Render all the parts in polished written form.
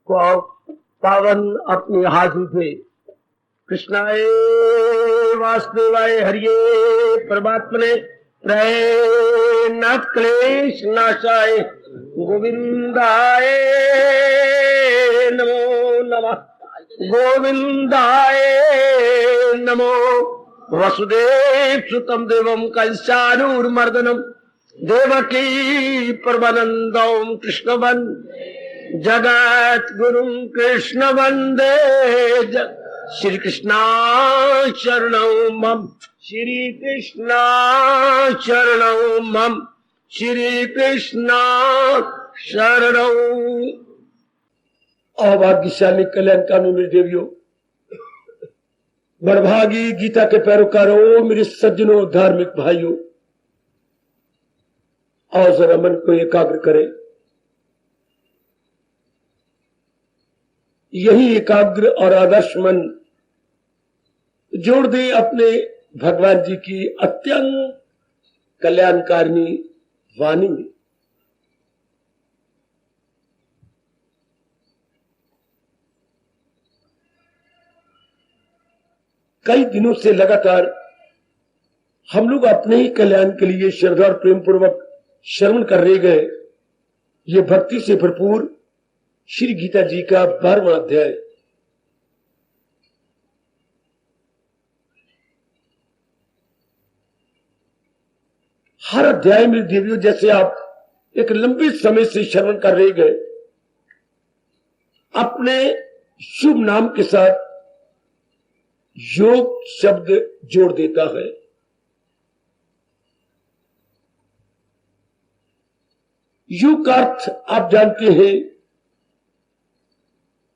पावन अपने हाथ उठे। कृष्णाय वासुदेवाय हरिये परमात्मने प्रेम क्लेश नाशाय गोविंदाय नमो नमः। गोविंदाय नमो। वसुदेव सुतम देवम कंसानूरमर्दनम देवकी परमानंदम कृष्ण जगत गुरु कृष्ण वंदे श्री कृष्णा शरणं मम। श्री कृष्णा शरणं मम। श्री कृष्णा शरणं। अभाग्यशाली कल्याण कानूनी देवियों, बड़भागी गीता के पैरोकारों, मेरे सज्जनों, धार्मिक भाइयों, और जरा मन को एकाग्र करें। यही एकाग्र और आदर्श मन जोड़ दे अपने भगवान जी की अत्यंत कल्याणकारिणी वाणी में। कई दिनों से लगातार हम लोग अपने ही कल्याण के लिए श्रद्धा और प्रेम पूर्वक श्रवण कर रहे गए ये भक्ति से भरपूर श्री गीता जी का 12वां अध्याय। हर अध्याय में देवियों, जैसे आप एक लंबे समय से श्रवण कर रहे गए, अपने शुभ नाम के साथ योग शब्द जोड़ देता है। योग का अर्थ आप जानते हैं,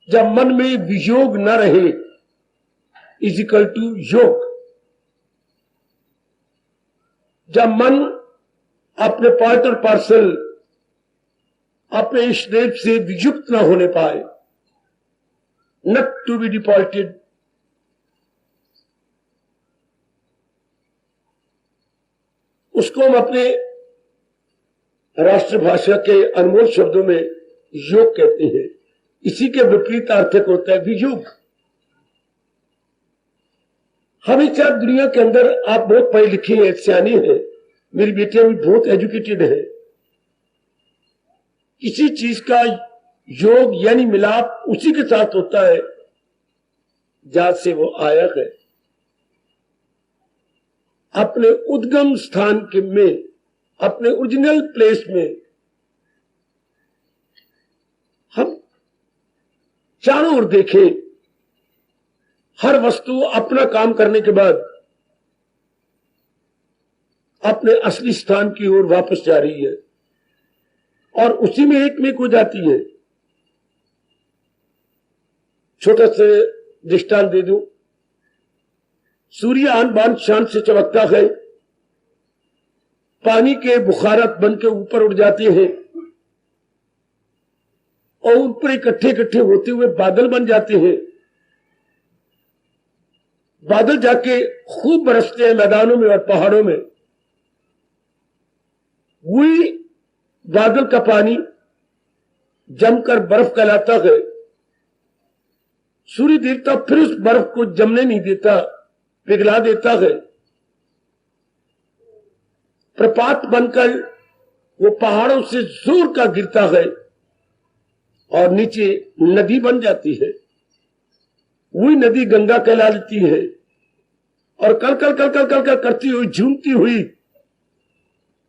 जब मन में वियोग न रहे इज इक्वल टू योग। जब मन अपने पार्ट और पार्सल अपने इष्टदेव से वियुक्त न होने पाए, नट टू बी डिपार्टेड, उसको हम अपने राष्ट्रभाषा के अनमोल शब्दों में योग कहते हैं। इसी के विपरीत अर्थक होता है वियोग। हमेशा दुनिया के अंदर आप बहुत पढ़े लिखे हैं, सियाने हैं, मेरी बेटियां भी बहुत एजुकेटेड है। किसी चीज का योग यानी मिलाप उसी के साथ होता है जहां से वो आया है। अपने उद्गम स्थान के में, अपने ओरिजिनल प्लेस में हम चारों ओर देखें, हर वस्तु अपना काम करने के बाद अपने असली स्थान की ओर वापस जा रही है और उसी में एक हो जाती है। छोटा सा दृष्टांत दे दूं, सूर्य आन बान शान से चमकता है, पानी के बुखारत बन के ऊपर उड़ जाते हैं और ऊपर इकट्ठे इकट्ठे होते हुए बादल बन जाते हैं। बादल जाके खूब बरसते हैं मैदानों में और पहाड़ों में। वही बादल का पानी जमकर बर्फ कहलाता है। सूर्य देवता फिर उस बर्फ को जमने नहीं देता, पिघला देता है। प्रपात बनकर वो पहाड़ों से जोर का गिरता है और नीचे नदी बन जाती है। वही नदी गंगा कहलाती है और कल कल कल कल कल कल करती हुई, झूमती हुई,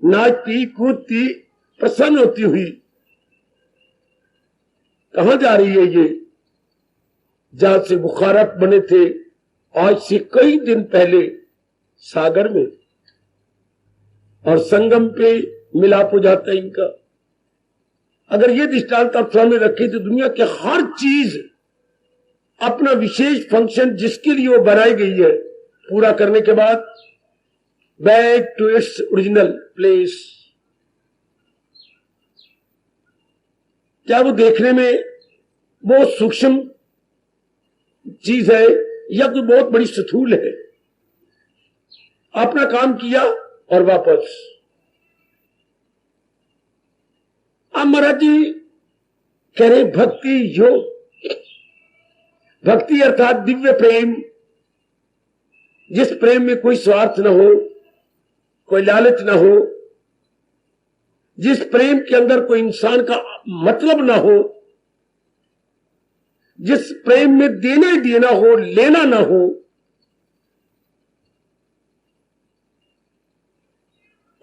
नाचती कूदती, प्रसन्न होती हुई कहां जा रही है? ये जहां से बुखारत बने थे आज से कई दिन पहले सागर में, और संगम पे मिलाप हो जाता है इनका। अगर ये दृष्टांत आप सामने रखें तो दुनिया के हर चीज अपना विशेष फंक्शन जिसके लिए वो बनाई गई है पूरा करने के बाद back to its original place. क्या वो देखने में बहुत सूक्ष्म चीज है या कोई बहुत बड़ी स्थूल है? अपना काम किया और वापस। अब महाराज जी कह रहे भक्ति योग भक्ति अर्थात दिव्य प्रेम, जिस प्रेम में कोई स्वार्थ न हो, कोई लालच न हो, जिस प्रेम के अंदर कोई इंसान का मतलब न हो, जिस प्रेम में देना ही देना हो, लेना ना हो,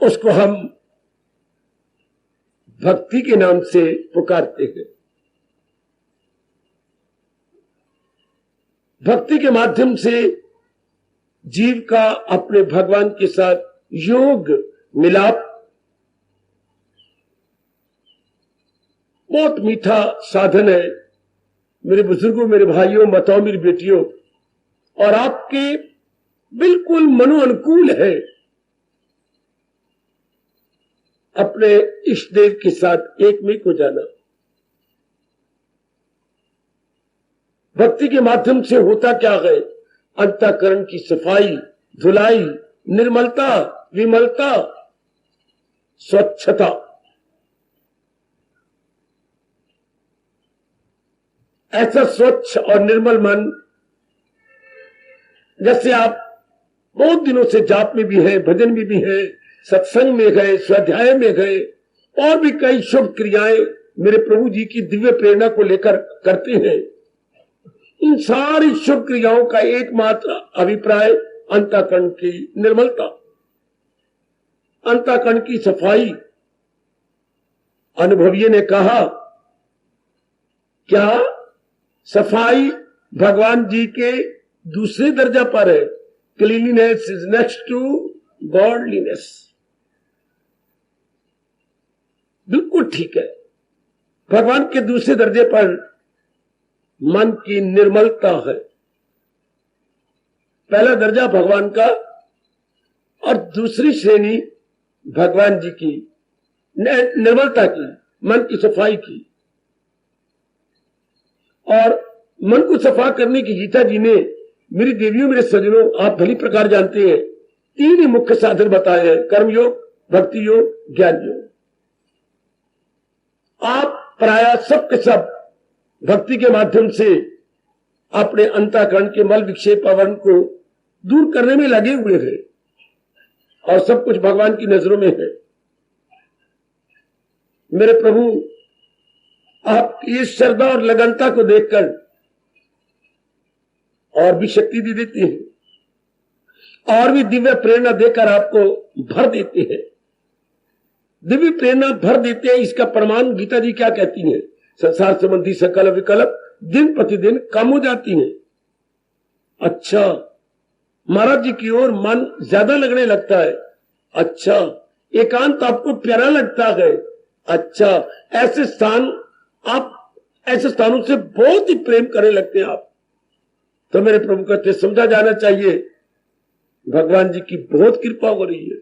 उसको हम भक्ति के नाम से पुकारते हैं। भक्ति के माध्यम से जीव का अपने भगवान के साथ योग मिलाप बहुत मीठा साधन है। मेरे बुजुर्गों, मेरे भाइयों, माताओं, मेरी बेटियों, और आपके बिल्कुल मनो अनुकूल है अपने इष्ट देव के साथ एक में हो जाना। भक्ति के माध्यम से होता क्या है? अंतःकरण की सफाई, धुलाई, निर्मलता, विमलता, स्वच्छता। ऐसा स्वच्छ और निर्मल मन, जैसे आप बहुत दिनों से जाप में भी है, भजन में भी है, सत्संग में गए, स्वाध्याय में गए, और भी कई शुभ क्रियाएं मेरे प्रभु जी की दिव्य प्रेरणा को लेकर करते हैं। इन सारी शुभ क्रियाओं का एकमात्र अभिप्राय अंतःकरण की निर्मलता, अंतःकरण की सफाई। अनुभवी ने कहा, क्या सफाई भगवान जी के दूसरे दर्जा पर है? Cleanliness is next to godliness. बिल्कुल ठीक है। भगवान के दूसरे दर्जे पर मन की निर्मलता है। पहला दर्जा भगवान का और दूसरी श्रेणी भगवान जी की निर्मलता की, मन की सफाई की। और मन को सफा करने की गीता जी ने, मेरी देवियों, मेरे सज्जनों, आप भली प्रकार जानते हैं, 3 ही मुख्य साधन बताए हैं: कर्मयोग, भक्ति योग, ज्ञान योग। आप प्राय सब के सब भक्ति के माध्यम से अपने अंतःकरण के मल विक्षेप आवरण को दूर करने में लगे हुए हैं, और सब कुछ भगवान की नजरों में है। मेरे प्रभु आप इस श्रद्धा और लगनता को देखकर और भी शक्ति दे देते हैं, और भी दिव्य प्रेरणा देकर आपको भर देते हैं। दिव्य प्रेरणा भर देते हैं, इसका प्रमाण गीता जी क्या कहती है? संसार संबंधी सकल विकल्प दिन प्रतिदिन कम हो जाती है। अच्छा, महाराज जी की ओर मन ज्यादा लगने लगता है। अच्छा, एकांत आपको प्यारा लगता है। अच्छा, ऐसे स्थान, आप ऐसे स्थानों से बहुत ही प्रेम करने लगते हैं आप। तो मेरे प्रभु कहते समझा जाना चाहिए भगवान जी की बहुत कृपा हो रही है।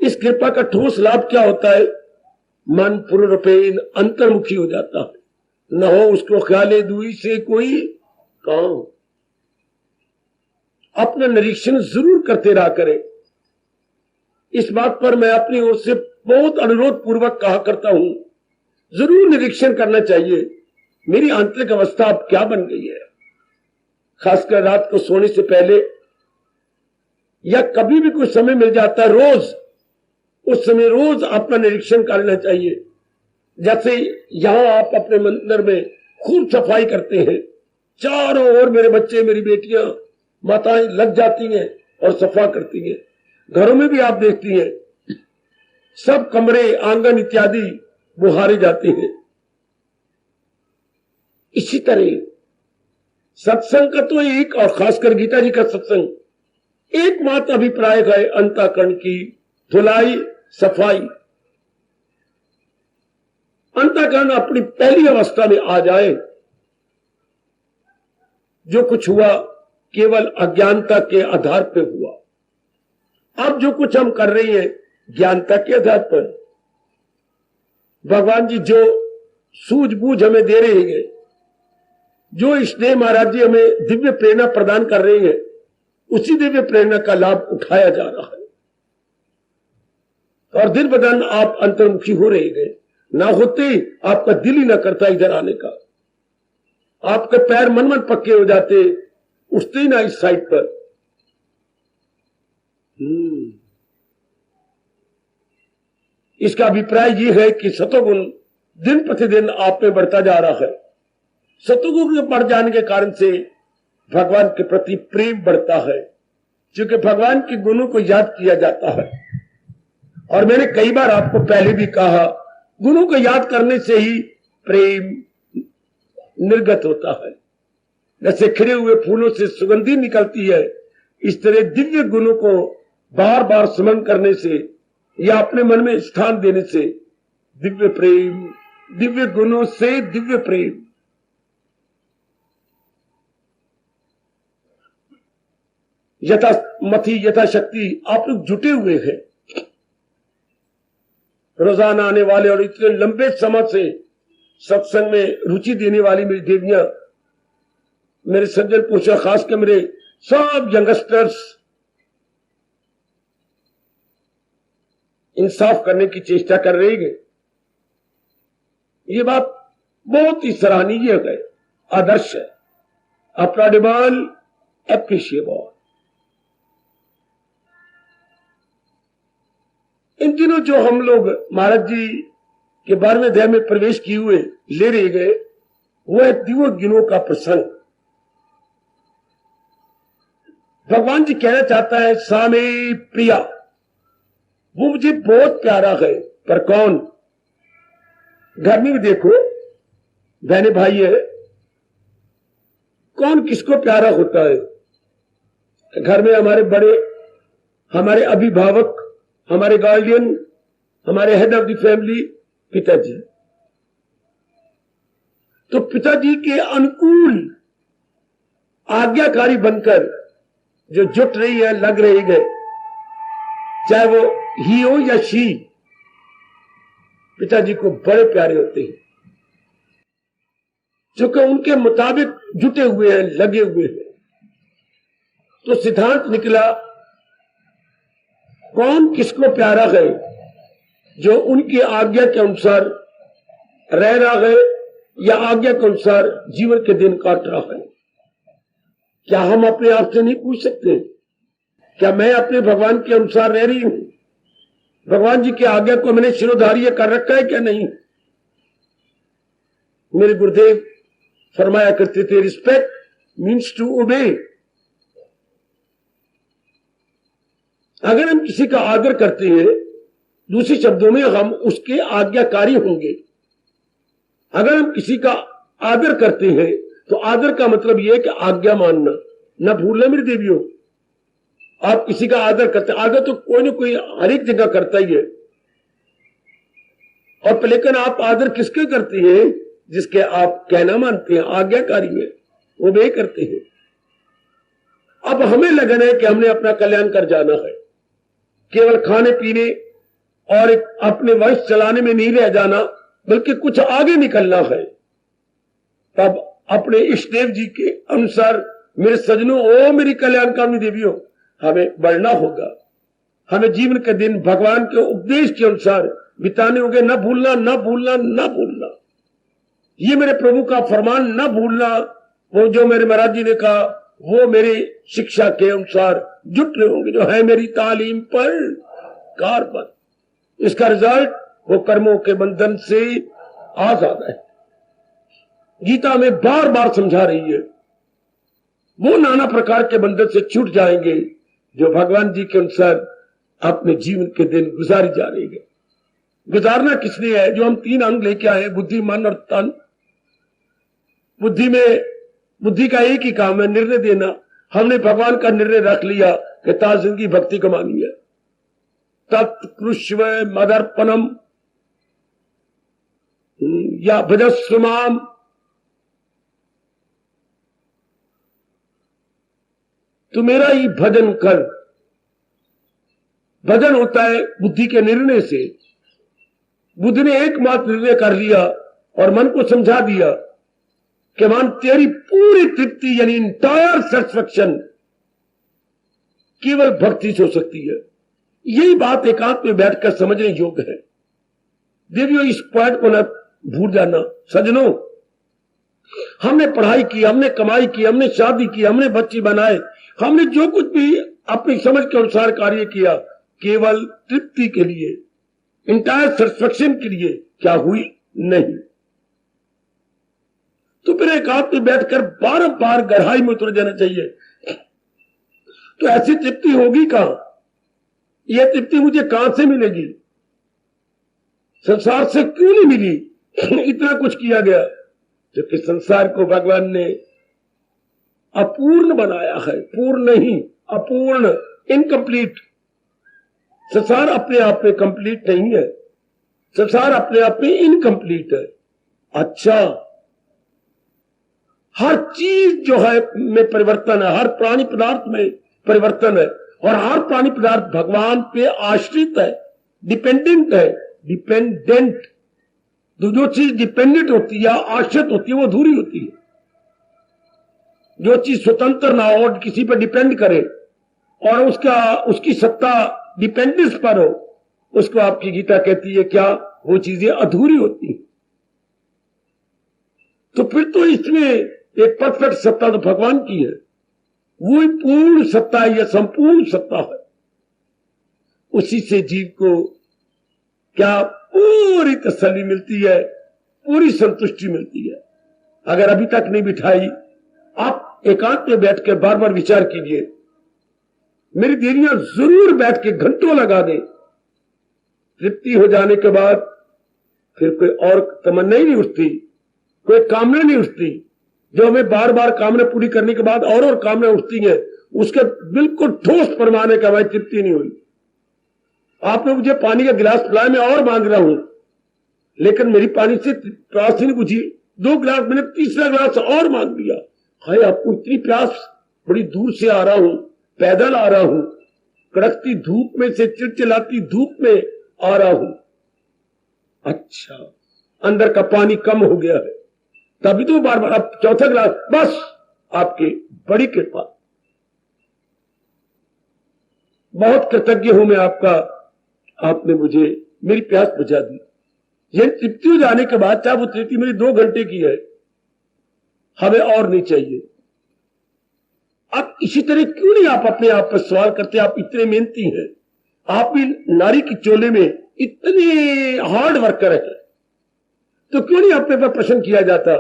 इस कृपा का ठोस लाभ क्या होता है? मन पूर्ण रूपेण अंतर्मुखी हो जाता है, न हो उसको ख्याले दुई से कोई काम। अपना निरीक्षण जरूर करते रहा करें। इस बात पर मैं अपनी ओर से बहुत अनुरोध पूर्वक कहा करता हूं, जरूर निरीक्षण करना चाहिए मेरी आंतरिक अवस्था अब क्या बन गई है। खासकर रात को सोने से पहले या कभी भी कोई समय मिल जाता है, रोज उस समय रोज अपना निरीक्षण करना चाहिए। जैसे यहां आप अपने मंदिर में खूब सफाई करते हैं, चारों ओर मेरे बच्चे, मेरी बेटियां, माताएं लग जाती हैं और सफा करती हैं। घरों में भी आप देखती हैं, सब कमरे, आंगन इत्यादि बुहारे जाते हैं। इसी तरह सत्संग का तो एक, और खासकर गीता जी का सत्संग, एकमात्र अभिप्राय है अंतःकरण की धुलाई, सफाई। अंतःकरण अपनी पहली अवस्था में आ जाए। जो कुछ हुआ केवल अज्ञानता के आधार पर हुआ। अब जो कुछ हम कर रहे हैं ज्ञानता के आधार पर। भगवान जी जो सूझबूझ हमें दे रहे हैं, जो स्नेह महाराज जी हमें दिव्य प्रेरणा प्रदान कर रहे हैं, उसी दिव्य प्रेरणा का लाभ उठाया जा रहा है। और दिन ब दिन आप अंतर्मुखी हो रहे गए। ना होते आपका दिल ही ना करता इधर आने का, आपके पैर मन मन पक्के हो जाते, उठते ही ना इस साइड पर। इसका अभिप्राय यह है कि सतोगुण दिन प्रतिदिन आप में बढ़ता जा रहा है। सतोगुण के बढ़ जाने के कारण से भगवान के प्रति प्रेम बढ़ता है, क्योंकि भगवान के गुणों को याद किया जाता है। और मैंने कई बार आपको पहले भी कहा, गुणों को याद करने से ही प्रेम निर्गत होता है। जैसे खिले हुए फूलों से सुगंधी निकलती है, इस तरह दिव्य गुणों को बार बार स्मरण करने से या अपने मन में स्थान देने से दिव्य प्रेम, दिव्य गुणों से दिव्य प्रेम। यथामति यथाशक्ति आप लोग जुटे हुए हैं। रोजाना आने वाले और इतने लंबे समय से सत्संग में रुचि देने वाली मेरी देवियां, मेरे सज्जन पुरुष, खासकर मेरे सब यंगस्टर्स इंसाफ करने की चेष्टा कर रही है। ये बात बहुत ही सराहनीय है, आदर्श है, अपलॉडेबल, एप्रिशिएबल। इन दिनों जो हम लोग महाराज जी के 12वें अध्याय में प्रवेश किए हुए ले रहे गए, वो है दिव्य गुणों का प्रसंग। भगवान जी कहना चाहता है, सामे प्रिया, वो मुझे बहुत प्यारा है। पर कौन? घर में भी देखो, बहने भाई है, कौन किसको प्यारा होता है? घर में हमारे बड़े, हमारे अभिभावक, हमारे गार्डियन, हमारे हेड ऑफ द फैमिली पिताजी। तो पिताजी के अनुकूल आज्ञाकारी बनकर जो जुट रही है, लग रही है, चाहे वो ही हो या शी, पिताजी को बड़े प्यारे होते हैं, क्योंकि उनके मुताबिक जुटे हुए हैं, लगे हुए हैं। तो सिद्धांत निकला, कौन किसको प्यारा है? जो उनकी आज्ञा के अनुसार रह रहा है या आज्ञा के अनुसार जीवन के दिन काट रहा है। क्या हम अपने आप से नहीं पूछ सकते, क्या मैं अपने भगवान के अनुसार रह रही हूं? भगवान जी की आज्ञा को मैंने शिरोधार्य कर रखा है क्या नहीं? मेरे गुरुदेव फरमाया करते थे, रिस्पेक्ट मीन्स टू ओबे। अगर हम किसी का आदर करते हैं, दूसरे शब्दों में हम उसके आज्ञाकारी होंगे। अगर हम किसी का आदर करते हैं तो आदर का मतलब यह है कि आज्ञा मानना, न भूलना मेरे देवियों। आप किसी का आदर करते, आदर तो कोई ना कोई हर एक जगह करता ही है, और लेकिन आप आदर किसके करते हैं? जिसके आप कहना मानते हैं, आज्ञाकारी है, वो वे करते हैं। अब हमें लगन है कि हमने अपना कल्याण कर जाना है, केवल खाने पीने और अपने वंश चलाने में नहीं रह जाना, बल्कि कुछ आगे निकलना है। तब अपने इष्ट देव जी के अनुसार मेरे सजनों, ओ मेरी कल्याणकामी देवियों, हमें बढ़ना होगा। हमें जीवन के दिन भगवान के उपदेश के अनुसार बिताने होंगे। न भूलना, न भूलना, न भूलना, ये मेरे प्रभु का फरमान, न भूलना। वो जो मेरे महाराज जी ने कहा, वो मेरी शिक्षा के अनुसार जुट रहे होंगे, जो है मेरी तालीम पर कारबंद। इसका रिजल्ट वो कर्मों के बंधन से आजाद है। गीता में बार बार समझा रही है, वो नाना प्रकार के बंधन से छूट जाएंगे जो भगवान जी के अनुसार अपने जीवन के दिन गुजारी जा रही है। गुजारना किसने है? जो हम 3 अंग लेके आए, बुद्धि, मन और तन। बुद्धि का एक ही काम है, निर्णय देना। हमने भगवान का निर्णय रख लिया कि तार जिंदगी भक्ति कमानी है। तत्कृष्व मदर्पणम या भजस्वमाम, तू मेरा ही भजन कर। भजन होता है बुद्धि के निर्णय से। बुद्धि ने एकमात्र निर्णय कर लिया और मन को समझा दिया कि मान तेरी पूरी तृप्ति यानी इंटायर सेटिस्फैक्शन केवल भक्ति से हो सकती है। यही बात एकांत में बैठकर समझने योग्य है। देवियों, इस पॉइंट को न भूल जाना। सजनों, हमने पढ़ाई की, हमने कमाई की, हमने शादी की, हमने बच्चे बनाए, हमने जो कुछ भी अपनी समझ के अनुसार कार्य किया, केवल तृप्ति के लिए, इंटायर सेटिस्फैक्शन के लिए क्या हुई? नहीं। तो फिर एकांत में बैठकर बार बार गहराई में उतर जाना चाहिए। तो ऐसी तृप्ति होगी कहां? यह तृप्ति मुझे कहां से मिलेगी? संसार से क्यों नहीं मिली? इतना कुछ किया गया, जबकि संसार को भगवान ने अपूर्ण बनाया है। पूर्ण नहीं, अपूर्ण, इनकम्प्लीट। संसार अपने आप में कंप्लीट नहीं है, संसार अपने आप में इनकम्प्लीट है। अच्छा, हर चीज जो है में परिवर्तन है, हर प्राणी पदार्थ में परिवर्तन है, और हर प्राणी पदार्थ भगवान पे आश्रित है, डिपेंडेंट है। डिपेंडेंट, जो चीज डिपेंडेंट होती है, आश्रित होती है, वो अधूरी होती है। जो चीज स्वतंत्र ना हो, किसी पर डिपेंड करे और उसकी सत्ता डिपेंडेंस पर हो, उसको आपकी गीता कहती है क्या? वो चीजें अधूरी होती हैं। तो फिर तो इसमें एक परफेक्ट सत्ता तो भगवान की है, वो पूर्ण सत्ता है, यह संपूर्ण सत्ता है। उसी से जीव को क्या पूरी तसल्ली मिलती है, पूरी संतुष्टि मिलती है। अगर अभी तक नहीं बिठाई, आप एकांत में बैठ कर बार बार विचार कीजिए। मेरी देवियां जरूर बैठ के घंटों लगा दें। तृप्ति हो जाने के बाद फिर कोई और तमन्ना ही नहीं उठती, कोई कामना नहीं उठती। जो हमें बार बार कामना पूरी करने के बाद और कामना उठती है, उसके बिल्कुल ठोस परमाने का भाई तृप्ति नहीं हुई। आपने मुझे पानी का गिलास पिलाया, मैं और मांग रहा हूं, लेकिन मेरी पानी से प्यास ही नहीं बुझी। 2 गिलास, मैंने तीसरा गिलास और मांग लिया। हाय, आपको इतनी प्यास, बड़ी दूर से आ रहा हूं, पैदल आ रहा हूं, कड़कती धूप में से, चिलचिलाती धूप में आ रहा हूं। अच्छा, अंदर का पानी कम हो गया है, तभी तो बार बार आप चौथा गिलास, बस आपकी बड़ी कृपा, बहुत कृतज्ञ हूं मैं आपका, आपने मुझे मेरी प्यास बुझा दी। ये तृप्ति हो जाने के बाद, चाहे वो तृप्ति मेरी 2 घंटे की है, हमें और नहीं चाहिए। अब इसी तरह क्यों नहीं आप अपने आप पर सवाल करते? आप इतने मेहनती हैं, आप भी नारी की चोले में इतने हार्ड वर्कर है, तो क्यों नहीं अपने पर प्रश्न किया जाता?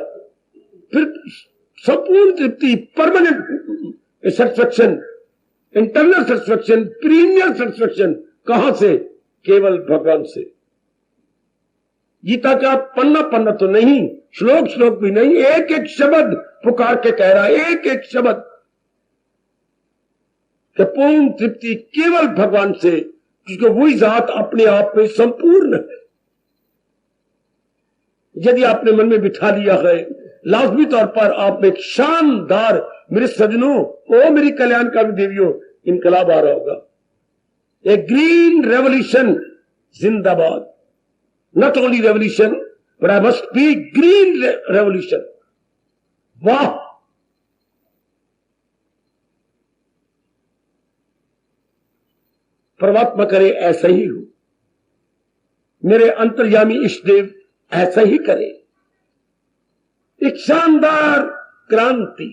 फिर संपूर्ण तृप्ति, permanent satisfaction, internal satisfaction, premier satisfaction कहां से? केवल भगवान से। गीता का पन्ना तो नहीं, श्लोक भी नहीं, एक एक शब्द पुकार के कह रहा है, एक एक शब्द कि पूर्ण तृप्ति केवल भगवान से, क्योंकि वही जात अपने आप में संपूर्ण है। यदि आपने मन में बिठा लिया है, लाजमी तौर पर आप में एक शानदार, मेरे सजनों, ओ मेरी कल्याणकारी देवियों, इनकलाब आ रहा होगा। ए ग्रीन रेवोल्यूशन जिंदाबाद। Not only revolution, but I must be green revolution. वाह, परमात्मा करे ऐसा ही हो, मेरे अंतर्यामी इष्ट देव ऐसा ही करे। एक शानदार क्रांति,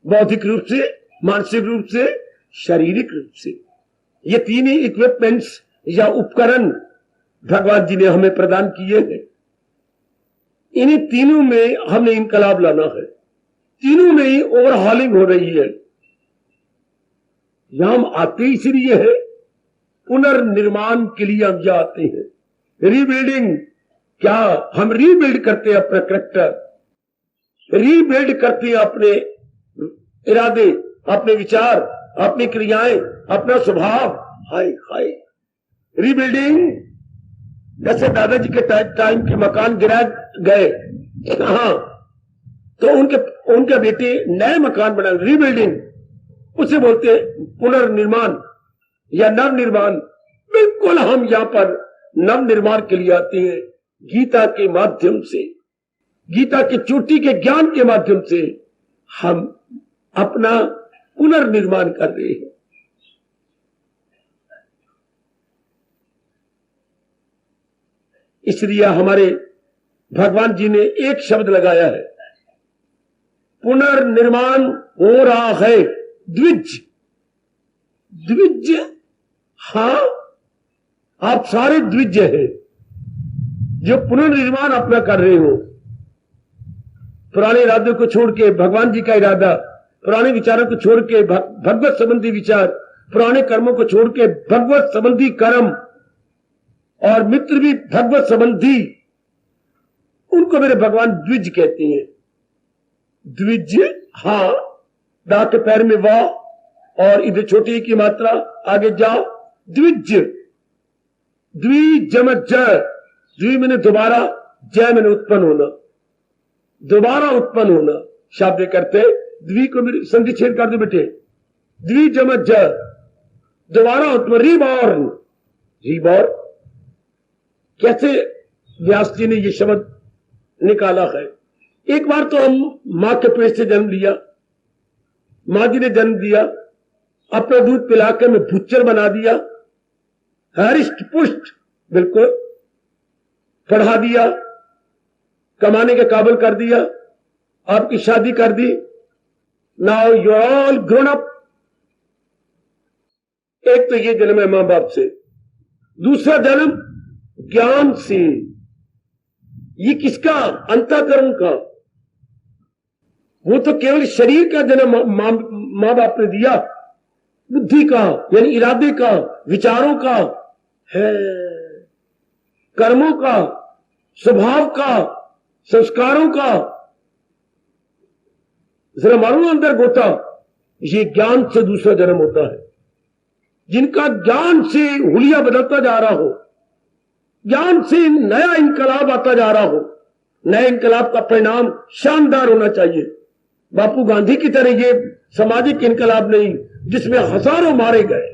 बौद्धिक रूप से, मानसिक रूप से, शारीरिक रूप से। ये 3 ही इक्विपमेंट्स या उपकरण भगवान जी ने हमें प्रदान किए हैं। इन्हीं तीनों में हमने इनकलाब लाना है, तीनों में ही ओवरहॉलिंग हो रही है। यहां हम आते इसलिए है, पुनर्निर्माण के लिए हम यहां आते हैं। रीबिल्डिंग, क्या हम रीबिल्ड करते हैं अपना कैरेक्टर, रीबिल्ड करते हैं अपने इरादे, अपने विचार, अपनी क्रियाएं, अपना स्वभाव। हाय हाय, रीबिल्डिंग। जैसे दादाजी के टाइम के मकान गिरा गए, हाँ, तो उनके बेटे नए मकान बना, रीबिल्डिंग, उसे बोलते हैं पुनर्निर्माण या नवनिर्माण। बिल्कुल हम यहां पर नवनिर्माण के लिए आते हैं, गीता के माध्यम से, गीता की चोटी के ज्ञान के माध्यम से हम अपना पुनर्निर्माण कर रहे हैं। इसलिए हमारे भगवान जी ने एक शब्द लगाया है, पुनर्निर्माण हो रहा है। द्विज, द्विज, हाँ आप सारे द्विज हैं जो पुनर्निर्माण अपना कर रहे हो। पुराने इरादे को छोड़ के भगवान जी का इरादा, पुराने विचारों को छोड़ के भगवत संबंधी विचार, पुराने कर्मों को छोड़ के भगवत संबंधी कर्म, और मित्र भी भगवत संबंधी, उनको मेरे भगवान द्विज कहते हैं। द्विज, हाँ दा के पैर में वाह और इधर छोटी की मात्रा आगे जा, द्विज। द्विजम जय, द्वि मैंने दोबारा, जय मैंने उत्पन्न होना, दोबारा उत्पन्न होना। शब्द करते द्वि को मेरी संधि छेद कर दो बेटे, द्विजम जय, दोबारा उत्पन्न, रिबॉर्न। रिबॉर्न कैसे व्यास जी ने ये शब्द निकाला है। एक बार तो हम मां के पेट से जन्म लिया, मां जी ने जन्म दिया, अपना दूध पिला के मैं भुच्चर बना दिया, हरिष्ट पुष्ट बिल्कुल पढ़ा दिया, कमाने के काबिल कर दिया, आपकी शादी कर दी। Now you are all grown up. एक तो ये जन्म है मां बाप से, दूसरा जन्म ज्ञान से। ये किसका? अंतःकरण का। वो तो केवल शरीर का जन्म मां बाप ने दिया, बुद्धि का यानी इरादे का, विचारों का है, कर्मों का, स्वभाव का, संस्कारों का। जरा मालूम अंदर गोता, ये ज्ञान से दूसरा जन्म होता है। जिनका ज्ञान से हुलिया बदलता जा रहा हो, ज्ञान से नया इनकलाब आता जा रहा हो, नए इनकलाब का परिणाम शानदार होना चाहिए। बापू गांधी की तरह ये सामाजिक इनकलाब नहीं जिसमें हजारों मारे गए,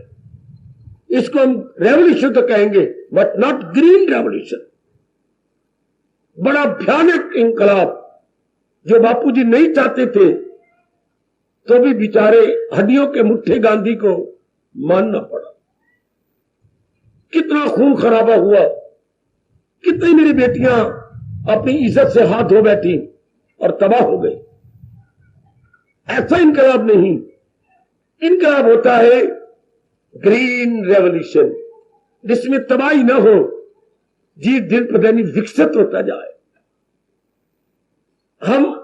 इसको हम रेवोल्यूशन तो कहेंगे बट नॉट ग्रीन रेवोल्यूशन। बड़ा भयानक इनकलाब जो बापूजी नहीं चाहते थे, तो भी बेचारे हड्डियों के मुट्ठे गांधी को मानना पड़ा। कितना खून खराबा हुआ, कितनी मेरी बेटियां अपनी इज्जत से हाथ धो बैठी और तबाह हो गई। ऐसा इनकलाब नहीं, इनकलाब होता है ग्रीन रेवोल्यूशन, जिसमें तबाही न हो, जी दिन प्रतिदिन विकसित होता जाए। हम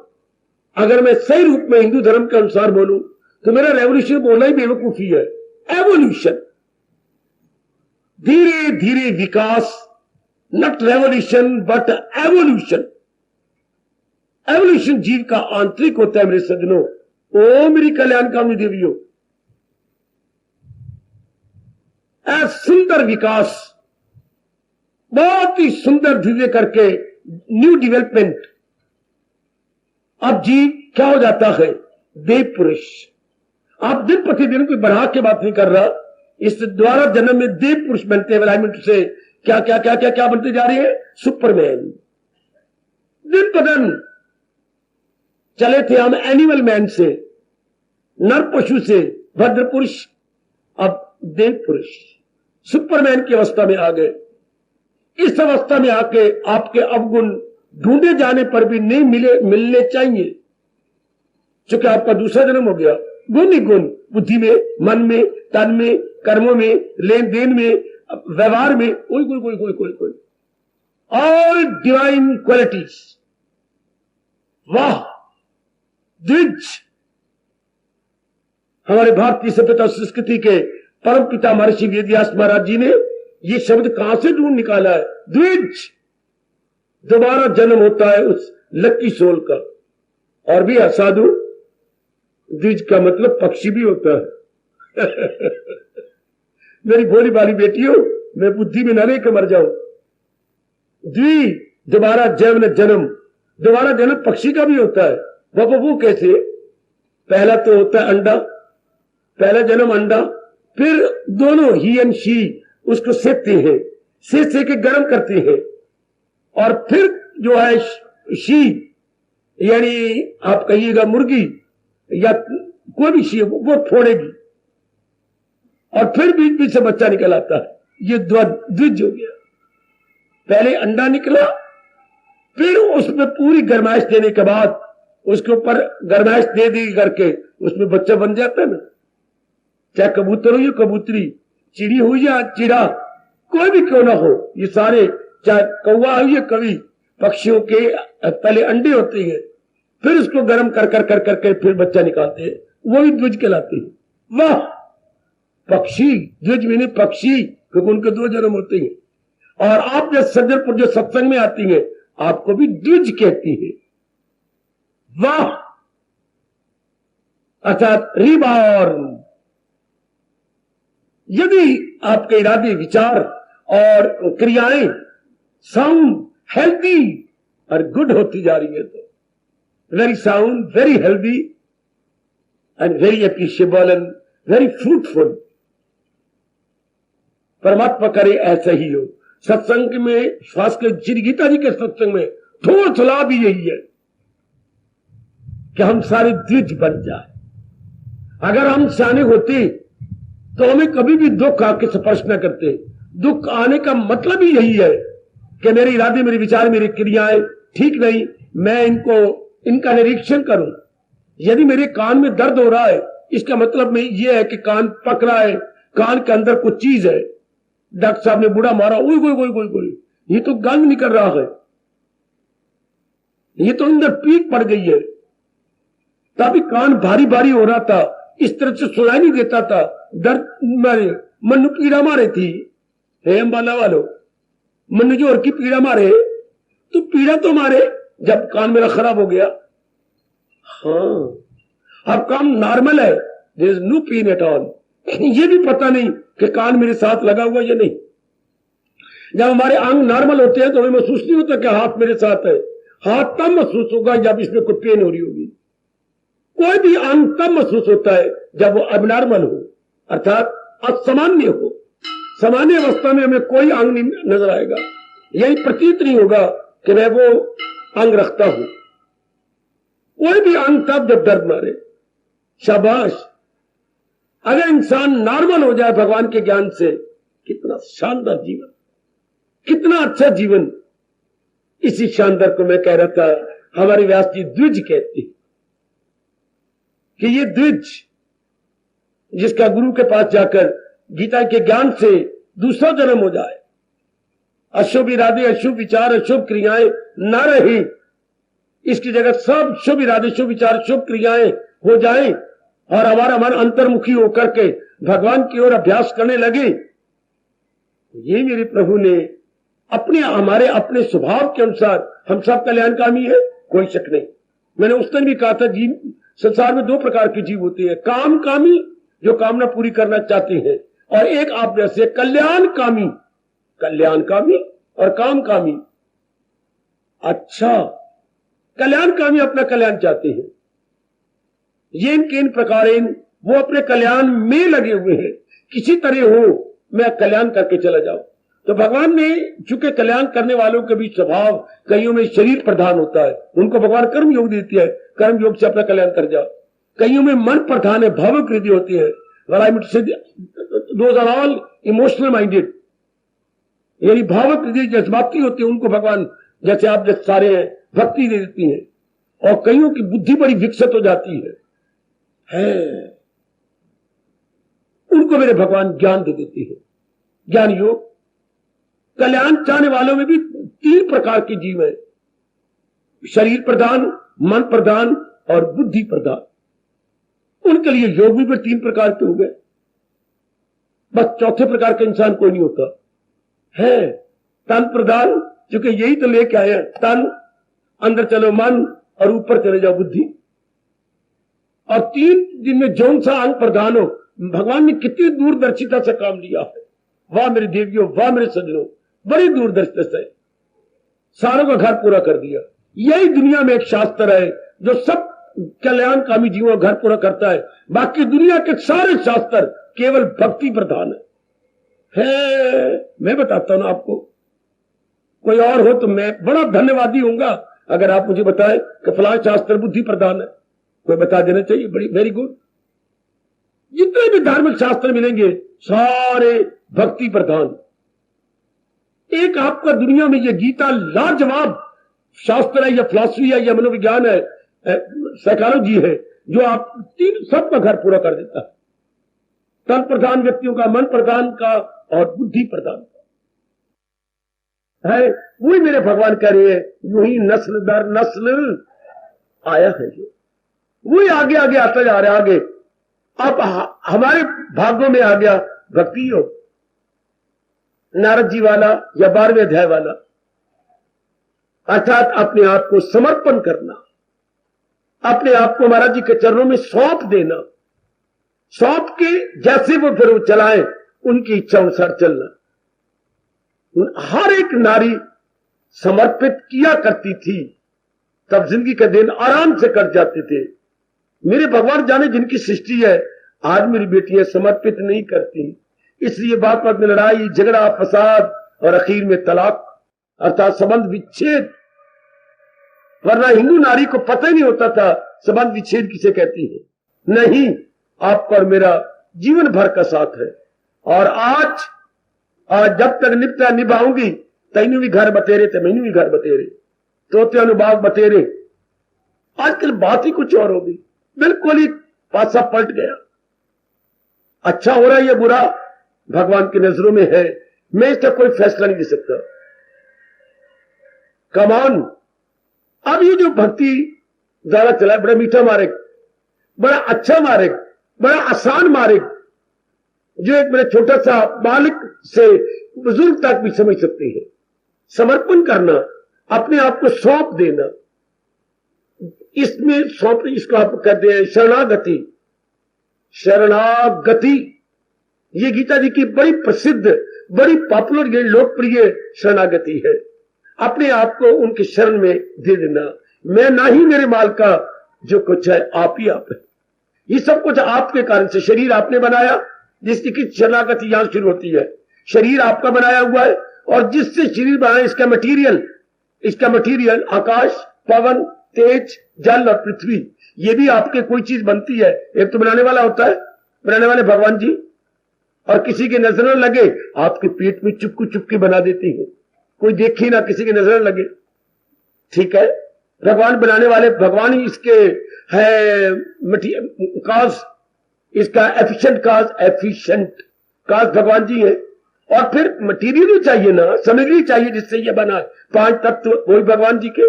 अगर मैं सही रूप में हिंदू धर्म के अनुसार बोलूं तो मेरा रेवोल्यूशन बोलना ही बेवकूफी है। एवोल्यूशन, धीरे धीरे विकास, not revolution but evolution. Evolution जीव का आंतरिक होता है मेरे सज्जनों। ओ मेरी कल्याणकामी देवियों, सुंदर विकास, बहुत ही सुंदर दिव्य करके न्यू डेवलपमेंट। अब जीव क्या हो जाता है? देव पुरुष। आप दिन प्रतिदिन कोई बढ़ा के बात नहीं कर रहा, इस द्वारा जन्म में देव पुरुष बनते हैं। अलाइनमेंट से क्या क्या क्या क्या क्या बनते जा रहे हैं? सुपरमैन। दिन प्रतिदिन चले थे हम एनिमल मैन से, नर पशु से, भद्र पुरुष, अब देव पुरुष, सुपरमैन की अवस्था में आ गए। इस अवस्था में आके आपके अवगुण ढूंढे जाने पर भी नहीं मिलने चाहिए, क्योंकि आपका दूसरा जन्म हो गया। गुण ही गुण, बुद्धि में, मन में, तन में, कर्मों में, लेन देन में, व्यवहार में, कोई कोई कोई कोई कोई कोई ऑल डिवाइन क्वालिटीज। वाह द्विज। हमारे भारतीय सभ्यता संस्कृति के परम पिता महर्षि वेदव्यास महाराज जी ने ये शब्द कहां से ढूंढ निकाला है? द्विज, दोबारा जन्म होता है उस लकी सोल का। और भी असाधु, द्विज का मतलब पक्षी भी होता है। मेरी भोली भाली बेटियों, मैं बुद्धि में न रह के मर जाऊं। द्वि, दोबारा जन्म, दोबारा जन्म पक्षी का भी होता है। वो कैसे? पहला तो होता है अंडा, पहला जन्म अंडा, फिर दोनों ही एंड शी उसको सेकते हैं, सेक के गर्म करते हैं, और फिर जो है शी यानी आप कहिएगा मुर्गी या कोई भी शी, वो फोड़ेगी और फिर बीच बीच से बच्चा निकल आता है। ये द्विज हो गया। पहले अंडा निकला, फिर उसमें पूरी गरमाइश देने के बाद उसके ऊपर गरमाइश दे दी करके उसमें बच्चा बन जाता है ना। चाहे कबूतर हो या कबूतरी, चिड़ी हो या चिड़ा, कोई भी क्यों ना हो, ये सारे, चाहे कौवा हो या कवि, पक्षियों के पहले अंडे होते हैं, फिर उसको गर्म कर कर कर करके फिर बच्चा निकालते हैं, वो भी द्विज कहलाते हैं। वाह, पक्षी द्विज मैंने पक्षी, क्योंकि उनके 2 जन्म होते हैं। और आप जब सज्जनपुर जो सत्संग में आती है आपको भी द्विज कहती है। वाह, अर्थात रिबॉर्न। यदि आपके इरादे, विचार और क्रियाएं साउंड, हेल्दी और गुड होती जा रही है तो very sound, very healthy and very appreciable and very fruitful. परमात्मा करे ऐसा ही हो। सत्संग में, खास कर श्री गीता जी के सत्संग में थोड़ा सलाह भी यही है कि हम सारे द्विज बन जाए। अगर हम सियाने होते तो हमें कभी भी दुख आके स्पर्श न करते। दुख आने का मतलब ही यही है कि मेरे इरादे, मेरे विचार, मेरी क्रियाएं ठीक नहीं, मैं इनका निरीक्षण करूं। यदि मेरे कान में दर्द हो रहा है, इसका मतलब में यह है कि कान पक रहा है, कान के अंदर कुछ चीज है। डॉक्टर साहब ने बूढ़ा मारा, ओए गोई गोई गोई गोई, ये तो गंध निकल रहा है, ये तो अंदर पीक पड़ गई है। तभी कान भारी भारी हो रहा था, इस तरह से सुनाई नहीं देता था, दर्द मारे, मनु पीड़ा मारे थी। हे अंबाला वालों, मनु जो और की पीड़ा मारे तो पीड़ा तो मारे जब कान मेरा खराब हो गया। हाँ, अब काम नॉर्मल है, there is no pain at all. ये भी पता नहीं कि कान मेरे साथ लगा हुआ या नहीं। जब हमारे अंग नॉर्मल होते हैं तो हमें महसूस नहीं होता कि हाथ मेरे साथ है। हाथ तब महसूस होगा जब इसमें कोई पेन हो रही होगी। कोई भी अंग तब महसूस होता है जब वो अबनॉर्मल हो, अर्थात असामान्य हो। सामान्य अवस्था में हमें कोई अंग नहीं नजर आएगा, यही प्रतीत नहीं होगा कि मैं वो अंग रखता हूं। कोई भी अंग तब जब दर्द मारे। शाबाश, अगर इंसान नॉर्मल हो जाए भगवान के ज्ञान से, कितना शानदार जीवन, कितना अच्छा जीवन। इसी शानदार को मैं कह रहा था, हमारे व्यास जी द्विज कहते हैं कि ये द्विज जिसका गुरु के पास जाकर गीता के ज्ञान से दूसरा जन्म हो जाए, अशुभ इरादे, अशुभ विचार, अशुभ क्रियाएं न रही, इसकी जगह सब शुभ इरादे, शुभ विचार, शुभ क्रियाएं हो जाएं और हमारा मन अंतर्मुखी होकर के भगवान की ओर अभ्यास करने लगे। ये मेरे प्रभु ने हमारे अपने स्वभाव के अनुसार हम सब कल्याणकामी है, कोई शक नहीं। मैंने उस दिन भी कहा था, जीव संसार में 2 प्रकार के जीव होते हैं, काम कामी जो कामना पूरी करना चाहते हैं, और एक आप जैसे कल्याणकामी, कल्याणकामी और काम कामी। अच्छा, कल्याणकामी अपना कल्याण चाहते हैं, ये इनके इन प्रकार वो अपने कल्याण में लगे हुए हैं, किसी तरह हो मैं कल्याण करके चला जाऊं। तो भगवान ने चूंकि कल्याण करने वालों के भी स्वभाव, कईयों में शरीर प्रधान होता है, उनको भगवान कर्म योग देती है, कर्म योग से अपना कल्याण कर जाओ। कईयों में मन प्रधान है, भावुक हृदय होती है, those are all emotional minded, यानी भावुक हृदय जज्बाती होती है, उनको भगवान जैसे आप जैसे सारे हैं भक्ति दे देती है। और कईयों की बुद्धि बड़ी विकसित हो जाती है, उनको मेरे भगवान ज्ञान दे देती है, ज्ञान योग। कल्याण चाहने वालों में भी 3 प्रकार के जीव है, शरीर प्रधान, मन प्रधान और बुद्धि प्रधान। उनके लिए योग भी 3 प्रकार के हो गए, बस चौथे प्रकार का इंसान कोई नहीं होता है। तन प्रधान, क्योंकि यही तो लेके आए हैं, तन अंदर चलो मन और ऊपर चले जाओ बुद्धि। और 3 दिन में जौन सा अंग प्रधान हो, भगवान ने कितनी दूरदर्शिता से काम लिया है। वाह मेरे देवियों, वाह मेरे सज्जनों, बड़ी दूरदर्शिता से सारों का घर पूरा कर दिया। यही दुनिया में एक शास्त्र है जो सब कल्याणकामी जीवों का घर पूरा करता है। बाकी दुनिया के सारे शास्त्र केवल भक्ति प्रधान है। मैं बताता हूं ना आपको, कोई और हो तो मैं बड़ा धन्यवादी होऊंगा अगर आप मुझे बताएं कि फलां शास्त्र बुद्धि प्रधान है, कोई बता देना चाहिए, बड़ी वेरी गुड। जितने भी धार्मिक शास्त्र मिलेंगे सारे भक्ति प्रधान। एक आपका दुनिया में ये गीता लाजवाब शास्त्र है या फिलॉसफी है या मनोविज्ञान है, साइकोलॉजी है, जो आप तीन सबका घर पूरा कर देता है। तन प्रधान व्यक्तियों का, मन प्रधान का और बुद्धि प्रधान का है। वही मेरे भगवान कह रहे हैं, यूं ही नस्ल दर नस्ल आया है, जो वही आगे आगे आता जा रहा है। आगे अब हमारे भाग्यों में आ गया भक्ति योग, नारद जी वाला या 12वें अध्याय वाला, अर्थात अपने आप को समर्पण करना, अपने आप को महाराज जी के चरणों में सौंप देना, सौंप के जैसे वो फिर वो चलाएं, उनकी इच्छा अनुसार चलना। हर एक नारी समर्पित किया करती थी, तब जिंदगी के दिन आराम से कट जाते थे। मेरे भगवान जाने जिनकी सृष्टि है, आज मेरी बेटियां समर्पित नहीं करती, इसलिए बात बात में लड़ाई झगड़ा फसाद और आखिर में तलाक अर्थात संबंध विच्छेद। वरना हिंदू नारी को पता ही नहीं होता था संबंध विच्छेद किसे कहती है। नहीं, आपका और मेरा जीवन भर का साथ है। और आज जब तक निपटा निभाऊंगी, तैनू भी घर बतेरे ते मैनू भी घर बतेरे, तोते अनुभाव बतेरे। आजकल बात ही कुछ और होगी, बिल्कुल ही पासा पलट गया। अच्छा हो रहा है या बुरा भगवान की नजरों में है, मैं इसका कोई फैसला नहीं दे सकता। कमान अब ये जो भक्ति ज्यादा चला है, बड़ा मीठा मार्ग, बड़ा अच्छा मार्ग, बड़ा आसान मार्ग, जो एक मेरा छोटा सा बालक से बुजुर्ग तक भी समझ सकते हैं। समर्पण करना, अपने आप को सौंप देना, इसमें सौंप, इसको आप कहते हैं शरणागति। शरणागति ये गीता जी की बड़ी प्रसिद्ध, बड़ी पॉपुलर, ये लोकप्रिय शरणागति है। अपने आप को उनके शरण में दे देना। मैं ना ही मेरे माल का, जो कुछ है आप ही आप है। ये सब कुछ आपके कारण से, शरीर आपने बनाया, जिसकी की शरणागति यहां शुरू होती है। शरीर आपका बनाया हुआ है, और जिससे शरीर बनाया इसका मटीरियल आकाश, पवन, तेज, जल और पृथ्वी, ये भी आपके कोई चीज बनती है। एक तो बनाने वाला होता है, बनाने वाले भगवान जी, और किसी की नजर न लगे आपके पेट में चुपकी चुपकी बना देती है, कोई देखे ना, किसी की नजर न लगे। ठीक है, भगवान बनाने वाले भगवान ही इसके है काज, इसका एफिशिएंट काज भगवान जी है। और फिर मटीरियल ही चाहिए ना, सामग्री चाहिए जिससे ये बना। 5 तत्व वही भगवान जी के।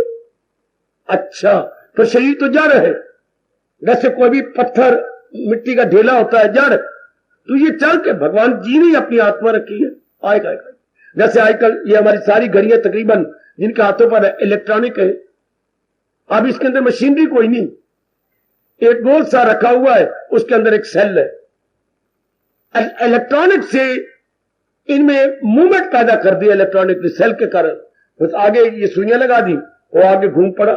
अच्छा, पर शरीर तो जड़ है, जैसे कोई भी पत्थर मिट्टी का ढेला होता है, जड़। तो ये चल के भगवान जी ने अपनी आत्मा रखी है। आएगा जैसे आजकल ये हमारी सारी घड़ियां तकरीबन जिनके हाथों पर इलेक्ट्रॉनिक है, अब इसके अंदर मशीनरी कोई नहीं, एक गोल सा रखा हुआ है, उसके अंदर एक सेल है। इलेक्ट्रॉनिक से इनमें मूवमेंट पैदा कर दिया, इलेक्ट्रॉनिक सेल के कारण। बस आगे ये सुइयां लगा दी, वो आगे घूम पड़ा,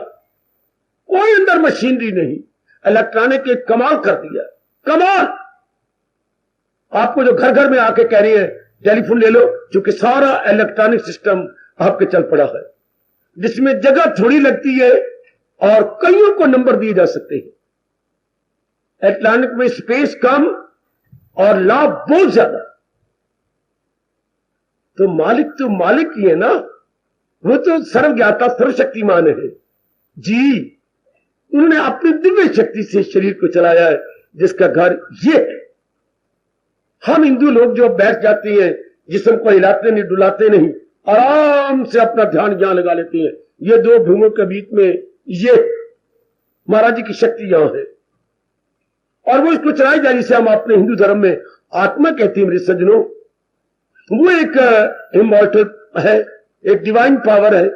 कोई अंदर मशीनरी नहीं। इलेक्ट्रॉनिक के कमाल कर दिया, कमाल। आपको जो घर घर में आके कह रही है टेलीफोन ले लो, क्योंकि सारा इलेक्ट्रॉनिक सिस्टम आपके चल पड़ा है, जिसमें जगह थोड़ी लगती है और कईयों को नंबर दिए जा सकते हैं। इलेक्ट्रॉनिक में स्पेस कम और लाभ बहुत ज्यादा। तो मालिक ही है ना, वो तो सर्वज्ञाता सर्वशक्तिमान है जी। उन्होंने अपनी दिव्य शक्ति से शरीर को चलाया है, जिसका घर ये है। हम हिंदू लोग जो बैठ जाते हैं, जिस्म को हिलाते नहीं, डुलाते नहीं, आराम से अपना ध्यान यहां लगा लेते हैं। ये 2 भूमों के बीच में ये महाराज जी की शक्ति यहां है, और वो इसको चलाई जा, जिसे हम अपने हिंदू धर्म में आत्मा कहते हैं। मेरे सज्जनों, वो एक इमॉर्टल है, एक डिवाइन पावर है।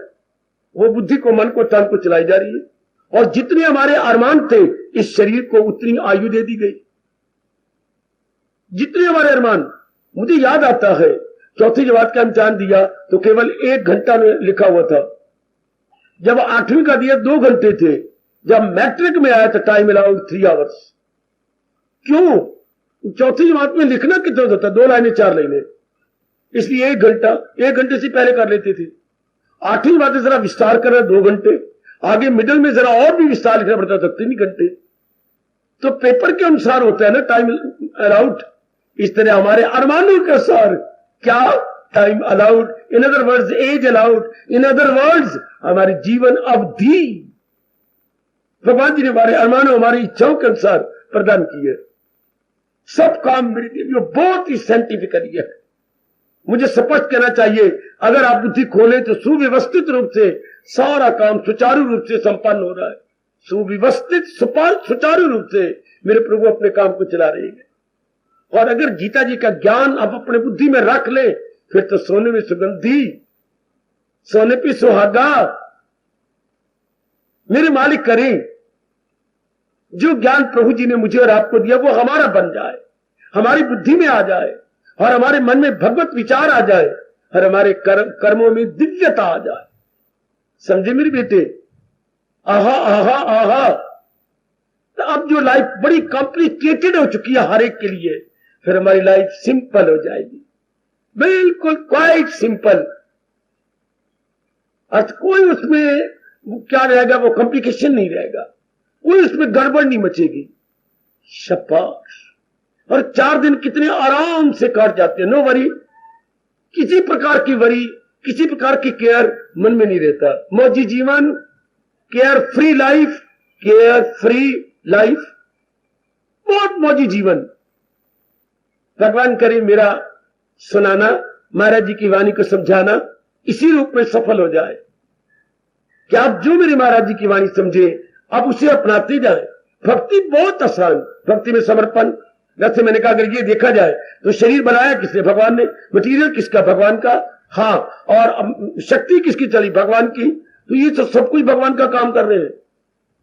वो बुद्धि को, मन को, तन को चलाई जा रही है। और जितने हमारे अरमान थे, इस शरीर को उतनी आयु दे दी गई। जितने हमारे अरमान, मुझे याद आता है चौथी जमात का इम्तिहान दिया तो केवल 1 घंटा में लिखा हुआ था। जब 8वीं का दिया 2 घंटे थे। जब मैट्रिक में आया तो टाइम अलाउड 3 आवर्स। क्यों? चौथी जमात में लिखना कितना होता, 2 लाइनें 4 लाइनें, इसलिए 1 घंटा, 1 घंटे से पहले कर लेते थे। 8वीं बात जरा विस्तार करना 2 घंटे, आगे मिडल में जरा और भी विस्तार लिखना पड़ता था 3 घंटे। तो पेपर के अनुसार होता है ना टाइम अलाउड। इस तरह हमारे अरमानों के अनुसार क्या time allowed in other words as allowed, in other words हमारी जीवन अवधि भगवान जी ने हमारे अरमानों, हमारी इच्छाओं के अनुसार प्रदान की है। सब काम मेरी देवियों बहुत ही साइंटिफिकली है। मुझे स्पष्ट कहना चाहिए, अगर आप बुद्धि खोले तो सुव्यवस्थित रूप से सारा काम सुचारू रूप से संपन्न हो रहा है। सुव्यवस्थित सुचारू रूप से मेरे प्रभु अपने काम को चला रहे हैं। और अगर गीता जी का ज्ञान आप अपने बुद्धि में रख ले, फिर तो सोने में सुगंधी, सोने पे सुहागा मेरे मालिक करें। जो ज्ञान प्रभु जी ने मुझे और आपको दिया वो हमारा बन जाए, हमारी बुद्धि में आ जाए, और हमारे मन में भगवत विचार आ जाए, और हमारे कर्मों में दिव्यता आ जाए। समझे मेरे बेटे? आहा आहा आहा। तो अब जो लाइफ बड़ी कॉम्प्लिकेटेड हो चुकी है हर एक के लिए, फिर हमारी लाइफ सिंपल हो जाएगी, बिल्कुल क्वाइट सिंपल। अर्थ कोई उसमें क्या रहेगा, वो कॉम्प्लिकेशन नहीं रहेगा, कोई उसमें गड़बड़ नहीं मचेगी। शाबाश। और 4 दिन कितने आराम से काट जाते हैं, नो वरी, किसी प्रकार की वरी, किसी प्रकार की केयर मन में नहीं रहता। मौजी जीवन, care free life, care free life, बहुत मौजी जीवन। भगवान करे मेरा सुनाना, महाराज जी की वाणी को समझाना इसी रूप में सफल हो जाए कि आप जो मेरे महाराज जी की वाणी समझे आप उसे अपनाते जाए। भक्ति बहुत आसान, भक्ति में समर्पण। जैसे मैंने कहा, अगर ये देखा जाए तो शरीर बनाया किसने? भगवान ने। मटीरियल किसका? भगवान का। हाँ, और शक्ति किसकी चली? भगवान की। तो ये तो सब कुछ भगवान का काम कर रहे हैं,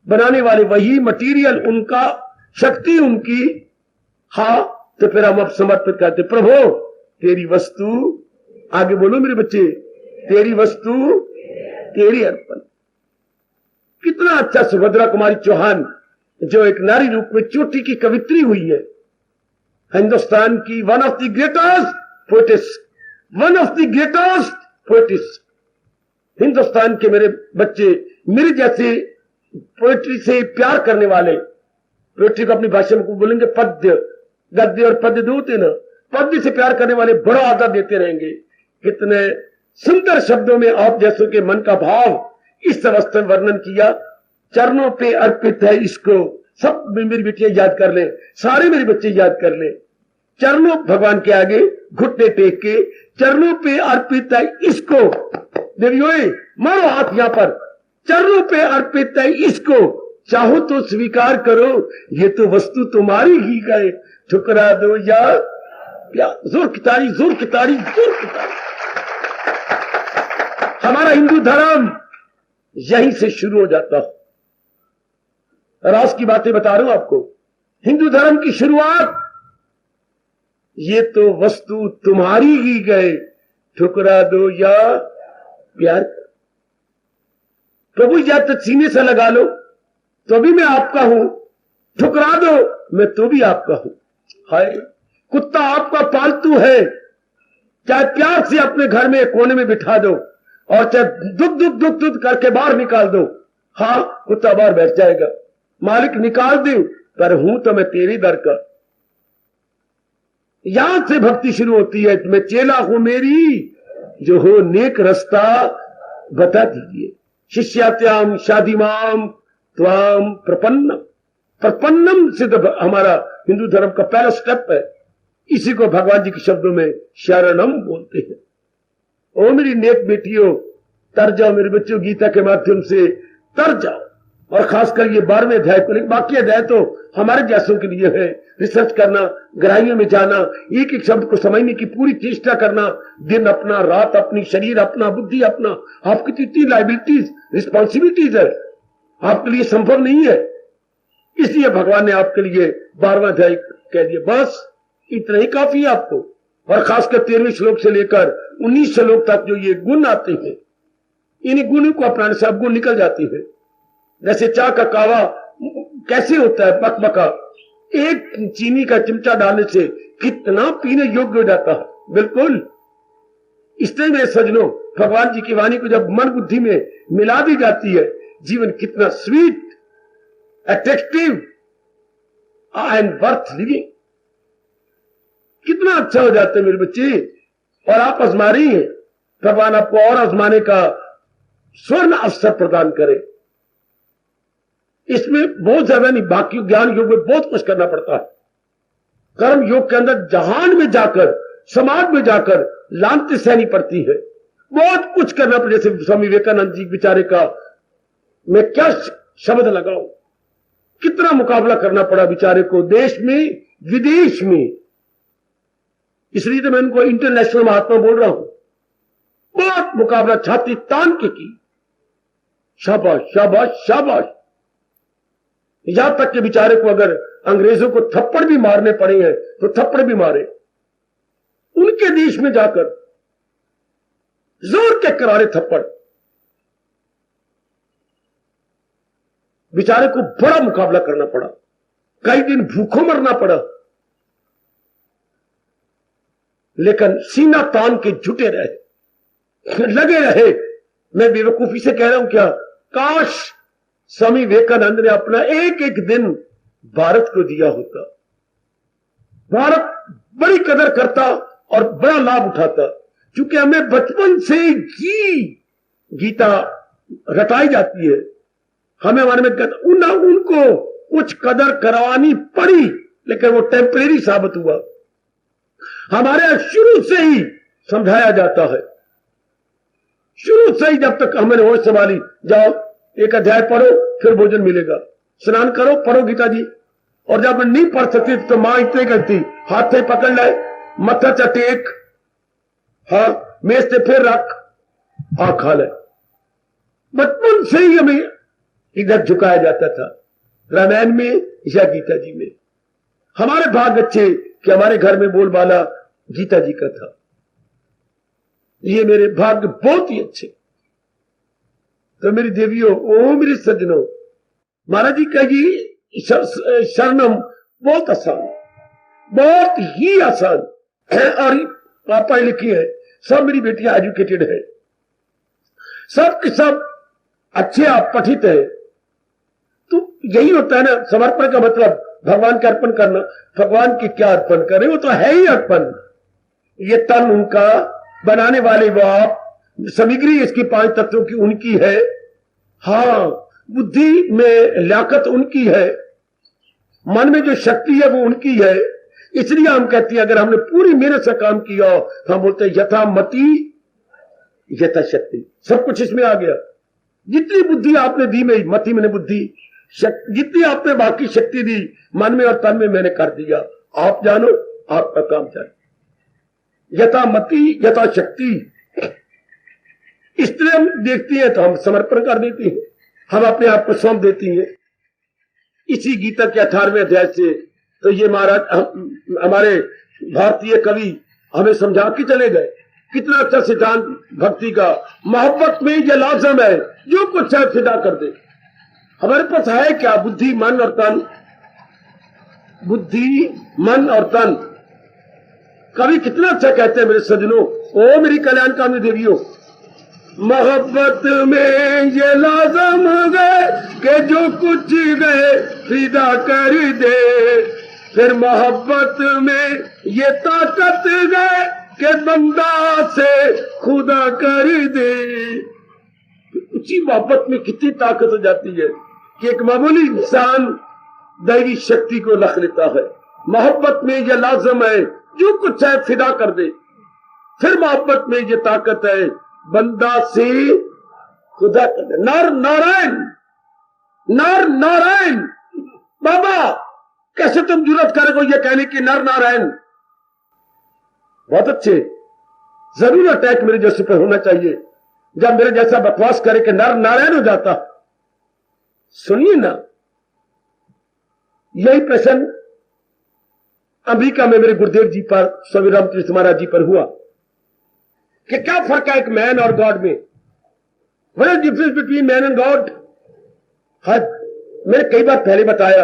बनाने वाले वही, मटीरियल उनका, शक्ति उनकी। हाँ, तो फिर हम अब समर्पित करते, प्रभु तेरी वस्तु, आगे बोलो मेरे बच्चे, तेरी वस्तु तेरी अर्पण। कितना अच्छा सुभद्रा कुमारी चौहान, जो एक नारी रूप में चोटी की कवित्री हुई है, हिंदुस्तान की one of the greatest poet's, one of the greatest poet's. Hindustan के मेरे बच्चे, मेरे जैसे पोएट्री से प्यार करने वाले, पोएट्री को अपनी भाषा में बोलेंगे पद्य, गद्य और पद्य दो होते ना, पद्य से प्यार करने वाले बड़ा आदर देते रहेंगे। कितने सुंदर शब्दों में आप जैसों के मन का भाव इस अवस्था में वर्णन किया। चरणों पे अर्पित है इसको, सब मेरी बेटियां याद कर ले, सारे मेरे बच्चे याद कर ले। चरणों, भगवान के आगे घुटने टेक के, चरणों पे अर्पित है इसको। देवियों मारो हाथ यहां पर, चरणों पे अर्पित है इसको, चाहो तो स्वीकार करो, ये तो वस्तु तुम्हारी ही गए, ठुकरा दो या प्यार। जोर की ताड़ी, जोर की ताड़ी, जोर की ताड़ी। हमारा हिंदू धर्म यहीं से शुरू हो जाता है। रास की बातें बता रहा हूं आपको। हिंदू धर्म की शुरुआत, ये तो वस्तु तुम्हारी ही गए, ठुकरा दो या प्यार करो। प्रभु या तो सीने से लगा लो तो भी मैं आपका हूं, ठुकरा दो मैं तो भी आपका हूं। हाय, कुत्ता आपका पालतू है, चाहे प्यार से अपने घर में कोने में बिठा दो, और चाहे दुख दुख दुख दुख करके बाहर निकाल दो, हाँ कुत्ता बाहर बैठ जाएगा। मालिक निकाल दे, पर हूं तो मैं तेरे दर का। यहां से भक्ति शुरू होती है। मैं चेला हूं मेरी, जो हो नेक रास्ता बता दीजिए। शिष्यात्याम शादिमाम त्वाम प्रपन्नम। प्रपन्नम से तो हमारा हिंदू धर्म का पहला स्टेप है। इसी को भगवान जी के शब्दों में शरणम बोलते हैं। ओ मेरी नेक बेटियों, तर जाओ मेरे बच्चों, गीता के माध्यम से तर जाओ। और खासकर ये 12वें अध्याय को, बाकी अध्याय तो हमारे जैसों के लिए है। रिसर्च करना, गहराइयों में जाना, एक एक शब्द को समझने की पूरी चेष्टा करना, दिन अपना, रात अपनी, शरीर अपना, बुद्धि अपना। आपकी तो इतनी लाइबिलिटीज, रिस्पॉन्सिबिलिटीज है, आपके लिए संभव नहीं है। इसलिए भगवान ने आपके लिए 12वां अध्याय कह दिया। बस इतना ही काफी है आपको। और खासकर 13वें श्लोक से लेकर 19 श्लोक तक जो ये गुण आते हैं, इन गुणों को अपनाने से अब गुण निकल जाती है। जैसे चाय का कावा कैसे होता है, पकपका, एक चीनी का चिमटा डालने से कितना पीने योग्य हो जाता है। बिल्कुल इसलिए मेरे सज्जनों, भगवान जी की वाणी को जब मन बुद्धि में मिला दी जाती है, जीवन कितना sweet, attractive and worth living, कितना अच्छा हो जाता है मेरे बच्चे। और आप आजमा रही हैं, भगवान आपको और आजमाने का स्वर्ण अवसर प्रदान करे। इसमें बहुत ज्यादा नहीं, बाकी ज्ञान योग में बहुत कुछ करना पड़ता है। कर्म योग के अंदर जहान में जाकर, समाज में जाकर लांति सहनी पड़ती है, बहुत कुछ करना पड़ता। जैसे स्वामी विवेकानंद जी बेचारे का मैं क्या शब्द लगाऊं, कितना मुकाबला करना पड़ा बेचारे को, देश में विदेश में। इसलिए तो मैं उनको इंटरनेशनल महात्मा बोल रहा हूं। बहुत मुकाबला छाती तान के की, शाबाश शाबाश शाबाश। यहां तक कि बेचारे को अगर अंग्रेजों को थप्पड़ भी मारने पड़े हैं तो थप्पड़ भी मारे, उनके देश में जाकर जोर के करारे थप्पड़। बेचारे को बड़ा मुकाबला करना पड़ा, कई दिन भूखों मरना पड़ा, लेकिन सीना तान के जुटे रहे, लगे रहे। मैं बेवकूफी से कह रहा हूं क्या, काश स्वामी विवेकानंद ने अपना एक एक दिन भारत को दिया होता। भारत बड़ी कदर करता और बड़ा लाभ उठाता, क्योंकि हमें बचपन से ही गीता रटाई जाती है। हमें हमारे में उनको कुछ कदर करवानी पड़ी, लेकिन वो टेम्परेरी साबित हुआ। हमारे शुरू से ही समझाया जाता है, शुरू से ही, जब तक हमने होश संभाली, जाओ एक अध्याय पढ़ो फिर भोजन मिलेगा, स्नान करो पढ़ो गीता जी। और जब नहीं पढ़ सकती तो मां इतने करती, हाथ से पकड़ लाए, मत्था चटेक, हाँ मेज से फिर रख, आ खा ले। बचपन से ही हमें इधर झुकाया जाता था, रामायण में या गीता जी में। हमारे भाग अच्छे कि हमारे घर में बोलबाला गीता जी का था। ये मेरे भाग्य बहुत ही अच्छे। तो मेरी देवियों, ओ मेरे सज्जनों, महाराज जी का ये शरणम बहुत आसान, बहुत ही आसान है। और पापा लिखी है, सब मेरी बेटियां एजुकेटेड है, सब के सब अच्छे आप पठित है। तो यही होता है ना समर्पण का मतलब, भगवान का अर्पण करना। भगवान की क्या अर्पण करें, वो तो है ही अर्पण। ये तन उनका, बनाने वाले वो आप, सामग्री इसकी 5 तत्वों की उनकी है, हाँ बुद्धि में लियाकत उनकी है, मन में जो शक्ति है वो उनकी है। इसलिए हम कहते हैं अगर हमने पूरी मेहनत से काम किया तो हम बोलते हैं यथा मति यथा शक्ति। सब कुछ इसमें आ गया। जितनी बुद्धि आपने दी, में मति मैंने बुद्धि, जितनी आपने बाकी शक्ति दी मन में और तन में, मैंने कर दिया। आप जानो आपका काम चले, यथा मति यथा शक्ति। इसलिए हम देखती हैं तो हम समर्पण कर देती हैं, हम अपने आप को सौंप देती हैं। इसी गीता के 18वें अध्याय से तो ये महाराज हमारे भारतीय कवि हमें समझा के चले गए। कितना अच्छा सिद्धांत भक्ति का, मोहब्बत में ये लाजम है, जो कुछ है फिदा कर दे। हमारे पास है क्या, बुद्धि मन और तन, बुद्धि मन और तन। कवि कितना अच्छा कहते हैं मेरे सज्जनों, ओ मेरी कल्याणकामी देवियों, मोहब्बत में ये लाजम गए कि जो कुछ गए फिदा कर दे, फिर मोहब्बत में ये ताकत गए कि बंदा से खुदा कर दे। उसी मोहब्बत में कितनी ताकत हो जाती है कि एक मामूली इंसान दैवी शक्ति को रख लेता है। मोहब्बत में ये लाजम है, जो कुछ है फिदा कर दे, फिर मोहब्बत में ये ताकत है बंदा से खुदा कर दे। नर नारायण, नर नारायण। बाबा कैसे तुम जुर्रत करोगे ये कहने की नर नारायण। बहुत अच्छे, जरूर अटैक मेरे जैसे पर होना चाहिए जब मेरे जैसा बकवास करे कि नर नारायण हो जाता। सुनिए ना, यही प्रश्न अमेरिका में मेरे गुरुदेव जी पर, स्वामी रामकृष्ण महाराज जी पर हुआ कि क्या फर्क है एक मैन और गॉड में, what is difference between man and God. मैंने कई बार पहले बताया,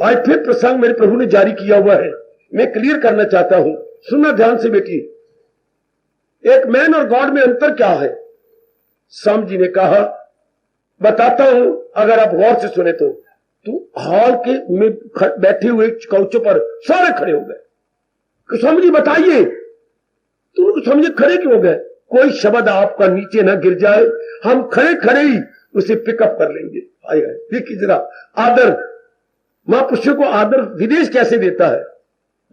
आज फिर प्रसंग मेरे प्रभु ने जारी किया हुआ है, मैं क्लियर करना चाहता हूं, सुनना ध्यान से बेटी। एक मैन और गॉड में अंतर क्या है। स्वामी जी ने कहा, बताता हूं, अगर आप गौर से सुने तो हॉल के में बैठे हुए काउचों पर सारे खड़े हो गए। स्वामी जी बताइए, तो समझे खड़े क्यों हो गए। कोई शब्द आपका नीचे ना गिर जाए, हम खड़े खड़े ही उसे पिकअप कर लेंगे। देखिए जरा आदर, महापुरुषों को आदर विदेश कैसे देता है।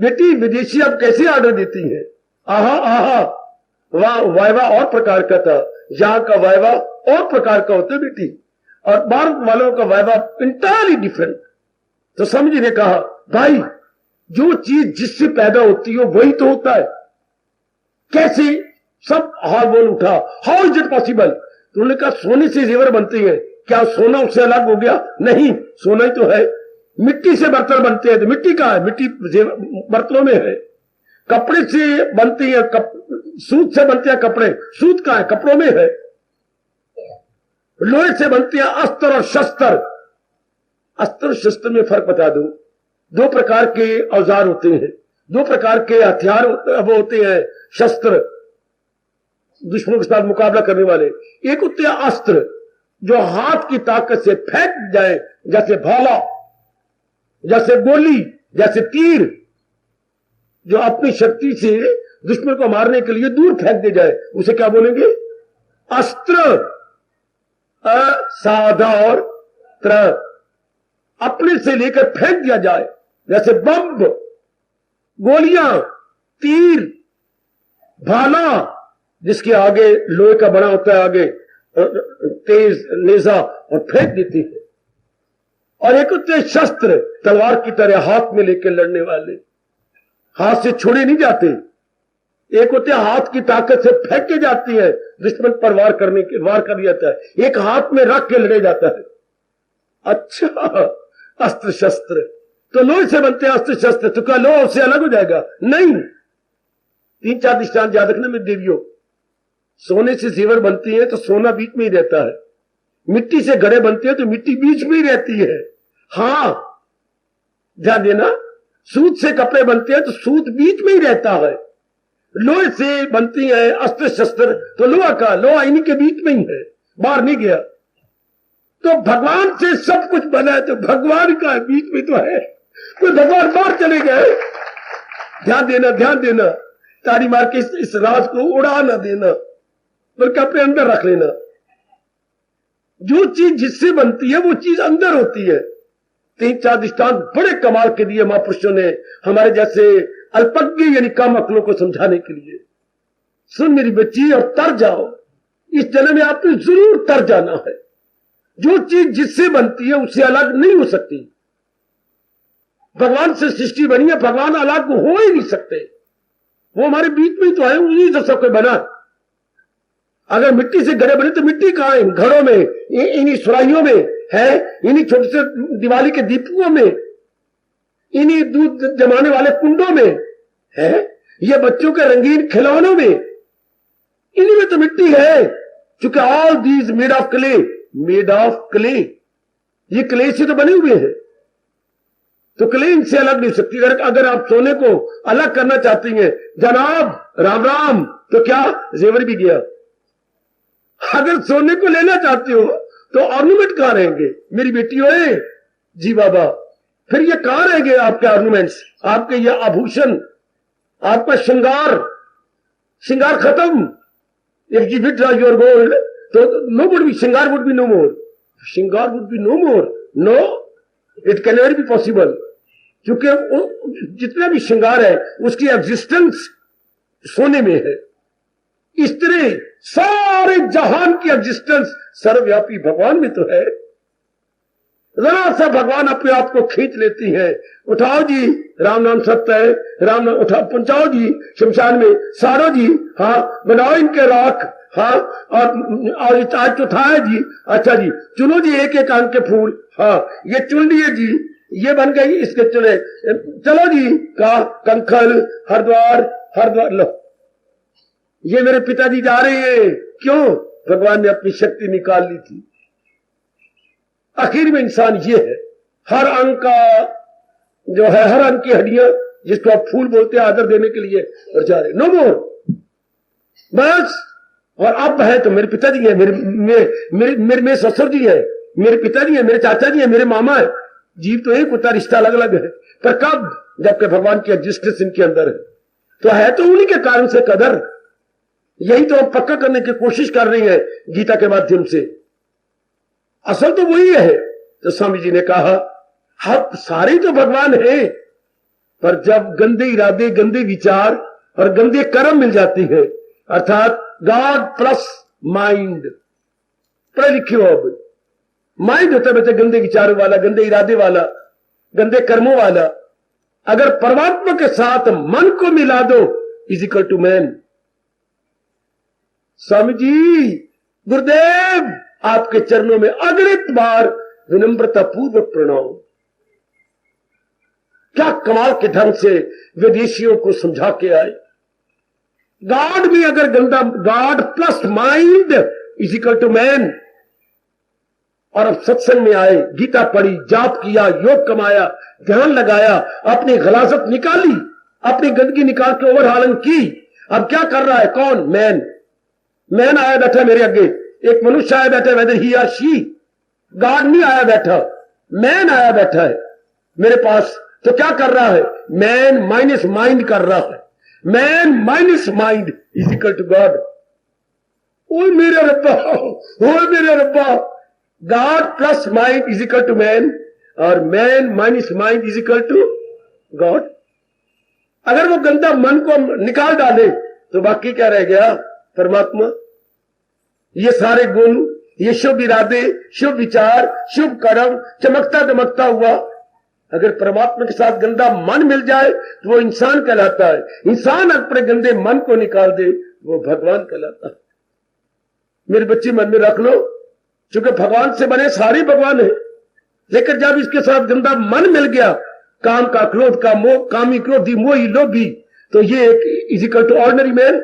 बेटी विदेशी अब कैसे आदर देती है, आहा आहा, वहां वायवा और प्रकार का था, यहाँ का वायवा और प्रकार का होता है बेटी, और बाहर वालों का वायवा इंटायरली डिफरेंट। तो समझ ने कहा भाई जो चीज जिससे पैदा होती हो वही तो होता है। कैसे, सब हाल बोल उठा, हाउ इज इट पॉसिबल। तो उन्होंने कहा सोने से जेवर बनते हैं, क्या सोना उससे अलग हो गया? नहीं, सोना ही तो है। मिट्टी से बर्तन बनते हैं, तो मिट्टी कहाँ है? मिट्टी बर्तनों में है। कपड़े से बनती है, सूत से बनते हैं कपड़े, सूत कहाँ है? कपड़ों में है। लोहे से बनती है अस्त्र और शस्त्र, अस्त्र और शस्त्र में फर्क बता दूं। दो प्रकार के औजार होते हैं, दो प्रकार के हथियार वो होते हैं, शस्त्र दुश्मनों के साथ मुकाबला करने वाले। एक होते हैं अस्त्र जो हाथ की ताकत से फेंक जाए, जैसे भाला, जैसे गोली, जैसे तीर, जो अपनी शक्ति से दुश्मन को मारने के लिए दूर फेंक दे जाए, उसे क्या बोलेंगे? अस्त्र। साधा और त्र, अपने से लेकर फेंक दिया जाए, जैसे बम, गोलियां, तीर, भाला जिसके आगे लोहे का बना होता है, आगे तेज नेजा, और फेंक देती है। और एक होते हैं शस्त्र, तलवार की तरह हाथ में लेकर लड़ने वाले, हाथ से छोड़े नहीं जाते। एक होते हैं हाथ की ताकत से फेंक के जाती है, दुश्मन पर वार कर दिया जाता है, एक हाथ में रख के लड़े जाता है। अच्छा, अस्त्र शस्त्र तो लोहे से बनते हैं अस्त्र शस्त्र, तो क्या लोहा उससे अलग हो जाएगा? नहीं। 3-4 दृष्टांत याद रखने में देवियों। सोने से जेवर बनती है तो सोना बीच में ही रहता है, मिट्टी से घड़े बनते हैं तो मिट्टी बीच में ही रहती है। हां, ध्यान देना, सूत से कपड़े बनते हैं तो सूत बीच में ही रहता है। लोहे से बनती है अस्त्र शस्त्र, तो लोहा इन्हीं के बीच में ही है, बाहर नहीं गया। तो भगवान से सब कुछ बना है, तो भगवान का बीच में तो है, तो भगवान बाहर चले गए। ध्यान देना, ध्यान देना, ताड़ी मार के इस राज को उड़ा ना देना, बल्कि अपने अंदर रख लेना। जो चीज जिससे बनती है वो चीज अंदर होती है। 3-4 दृष्टांत बड़े कमाल के दिए महापुरुषों ने, हमारे जैसे अल्पज्ञ यानी कम अक्लों को समझाने के लिए। सुन मेरी बच्ची, और तर जाओ, इस जन्म में आपको जरूर तर जाना है। जो चीज जिससे बनती है उससे अलग नहीं हो सकती। भगवान से सृष्टि बनी है, भगवान अलग हो ही नहीं सकते, वो हमारे बीच में तो है, उन्हीं से सब कुछ बना। अगर मिट्टी से घड़े बने तो मिट्टी कहां है? घरों में, इन्हीं सुराहियों में है, इन्हीं छोटे से दिवाली के दीपकों में, इन्हीं दूध जमाने वाले कुंडों में है, ये बच्चों के रंगीन खिलौनों में, इन्हीं में तो मिट्टी है। क्योंकि all these made of clay, made of clay, ये क्ले से तो बने हुए हैं, तो क्ले इनसे अलग नहीं सकती। अगर आप सोने को अलग करना चाहती हैं, जनाब राम राम, तो क्या जेवर भी गया। अगर सोने को लेना चाहते हो तो ऑर्नामेंट कहां रहेंगे मेरी बेटी? होए जी बाबा, फिर ये कहां रहेंगे आपके ऑर्नामेंट्स, आपके ये आभूषण, आपका श्रृंगार खत्म। If you withdraw your gold, तो नो वुड बी श्रृंगार, वुड बी नो मोर, श्रृंगार would be no more, no, it can never be possible. क्योंकि जितना भी श्रृंगार है उसकी एग्जिस्टेंस सोने में है। इस तरह सारे जहान की एग्जिस्टेंस सर्वव्यापी भगवान में तो है। जरा सा भगवान अपने आप को खींच लेती है, उठाओ जी राम नाम सत्य है, राम नाम उठाओ, पहुंचाओ जी शमशान में, सारो जी, हाँ बनाओ इनके राख, हाँ, और आज चौथा है जी, अच्छा जी चुनो जी एक एक अंग के फूल, हाँ ये चुन लिए जी, ये बन गई, इसके चुने, चलो जी का कंखल हरिद्वार लो, ये मेरे पिताजी जा रहे हैं। क्यों? भगवान ने अपनी शक्ति निकाल ली थी। आखिर में इंसान ये है, हर अंग का जो है, हर अंग की हड्डियां जिसको आप फूल बोलते हैं आदर देने के लिए, और जा रहे, नो मोर, बस। और अब है तो मेरे पिताजी है, मेरे ससुर जी है, मेरे पिताजी है, मेरे चाचा जी है, मेरे मामा है। जीव तो एक होता, रिश्ता अलग अलग है, पर कब? जबकि भगवान की एग्जिस्टेंस इनके अंदर है, तो है तो उन्हीं के कारण से कदर। यही तो हम पक्का करने की कोशिश कर रही है गीता के माध्यम से। असल तो वही है। तो स्वामी जी ने कहा हम सारे तो भगवान हैं, पर जब गंदे इरादे, गंदे विचार और गंदे कर्म मिल जाती है, अर्थात गॉड प्लस माइंड, पढ़े लिखे हो। अब माइंड होता है बच्चे गंदे विचारों वाला, गंदे इरादे वाला, गंदे कर्मों वाला। अगर परमात्मा के साथ मन को मिला दो, is equal to man. Swami ji, गुरुदेव, आपके चरणों में अगणित बार विनम्रता पूर्वक प्रणाम। क्या कमाल के ढंग से विदेशियों को समझा के आए। गॉड भी अगर गंदा, God plus mind is equal to man. और अब सत्संग में आए, गीता पढ़ी, जाप किया, योग कमाया, ध्यान लगाया, अपनी गलाजत निकाली, अपनी गंदगी निकाल के ओवरहालिंग की। अब क्या कर रहा है? कौन? मैन। मैन आया बैठा मेरे आगे, एक मनुष्य आया बैठा, वेदर ही या शी। गॉड नहीं आया बैठा, मैन आया बैठा है मेरे पास। तो क्या कर रहा है? मैन माइनस माइंड कर रहा है। Man minus mind is equal to God. ओ मेरे रब्बा, ओ मेरे रब्बा, God plus mind is equal to man, और man minus mind is equal to God. अगर वो गंदा मन को निकाल डाले तो बाकी क्या रह गया? परमात्मा। ये सारे गुण, ये शुभ इरादे, शुभ विचार, शुभ कर्म, चमकता दमकता हुआ, अगर परमात्मा के साथ गंदा मन मिल जाए तो वो इंसान कहलाता है। इंसान अपने गंदे मन को निकाल दे, वो भगवान कहलाता है। मेरे बच्चे मन में रख लो, क्योंकि भगवान से बने सारे भगवान है, लेकिन जब इसके साथ गंदा मन मिल गया, काम का, क्रोध का, मोह, कामी, क्रोधी, मोही, लोभी, तो ये is equal to ordinary man.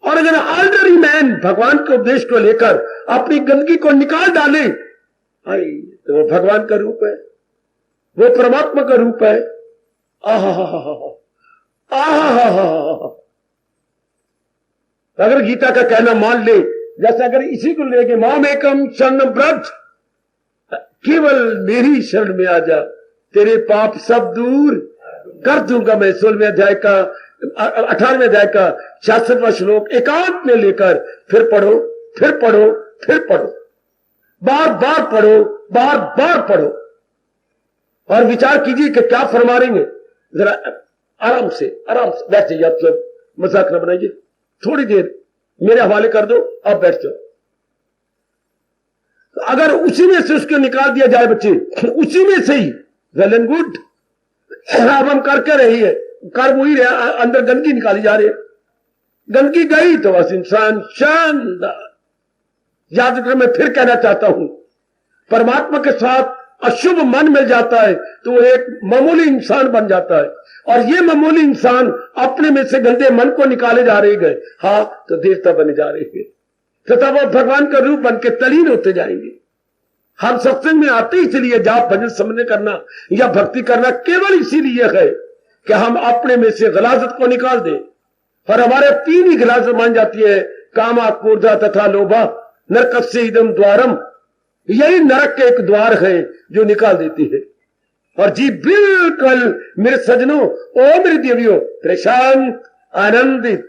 और अगर ऑर्डिनरी मैन भगवान के उपदेश को लेकर अपनी गंदगी को निकाल डाले, तो वो भगवान का रूप है, वो परमात्मा का रूप है। अगर गीता का कहना मान ले, जैसे अगर इसी को लेके माम एकम शरणम व्रज, केवल मेरी शरण में आ जा, तेरे पाप सब दूर कर दूंगा मैं। 16वें अध्याय का 18वें अध्याय का 66वां श्लोक एकांत में लेकर फिर पढ़ो, फिर पढ़ो, फिर पढ़ो, बार बार पढ़ो, बार बार पढ़ो, और विचार कीजिए कि क्या फरमा रही है। जरा आराम से बैठ जाइए। आप सब मजाक न बनाइए, थोड़ी देर मेरे हवाले कर दो, आप बैठ जाओ। अगर उसी में से उसको निकाल दिया जाए बच्चे, उसी में से ही, वेल एंड गुड। अब हम कर क्या रही है? कर वही रहे, अंदर गंदगी निकाली जा रही है। गंदगी गई तो बस इंसान शानदार। याद रखना, मैं फिर कहना चाहता हूं, परमात्मा के साथ अशुभ मन मिल जाता है तो वो एक मामूली इंसान बन जाता है, और ये मामूली इंसान अपने में से गंदे मन को निकाले जा रहे गए, हाँ, तो देवता बने जा रहे हैं, तथा वो भगवान का रूप बन के तलीन होते जाएंगे। हम सत्संग में आते इसलिए, जाप भजन समझने करना या भक्ति करना केवल इसीलिए है कि हम अपने में से गलाजत को निकाल दें। और हमारे 3 ही गलाजत मान जाती है, कामा, क्रोधा तथा लोभा। नरकस्य इदम द्वारम, यही नरक के एक द्वार है जो निकाल देती है। और जी बिल्कुल मेरे सजनों, ओ मेरी देवियों, प्रशांत, आनंदित,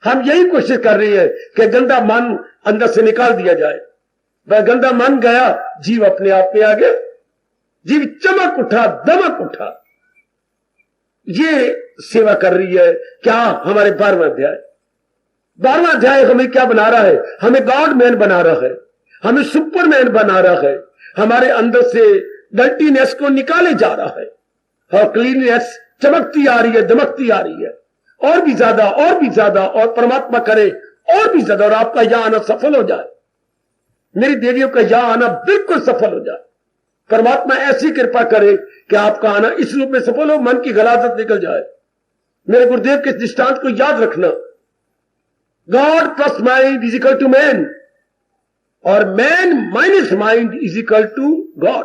हम यही कोशिश कर रही है कि गंदा मन अंदर से निकाल दिया जाए। वह गंदा मन गया, जीव अपने आप में आ गया, जीव चमक उठा, दमक उठा। ये सेवा कर रही है क्या हमारे 12वां अध्याय। 12वां अध्याय हमें क्या बना रहा है? हमें गॉड मैन बना रहा है, हमें सुपरमैन बना रहा है, हमारे अंदर से डर्टीनेस को निकाले जा रहा है, और क्लीननेस चमकती आ रही है, दमकती आ रही है, और भी ज्यादा, और भी ज्यादा, और परमात्मा करे और भी ज्यादा, और आपका यहां आना सफल हो जाए, मेरी देवियों का यहां आना बिल्कुल सफल हो जाए। परमात्मा ऐसी कृपा करे कि आपका आना इस रूप में सफल हो, मन की गलाजत निकल जाए। मेरे गुरुदेव के दृष्टांत को याद रखना, God plus mind is equal to man, और man minus mind is equal to God.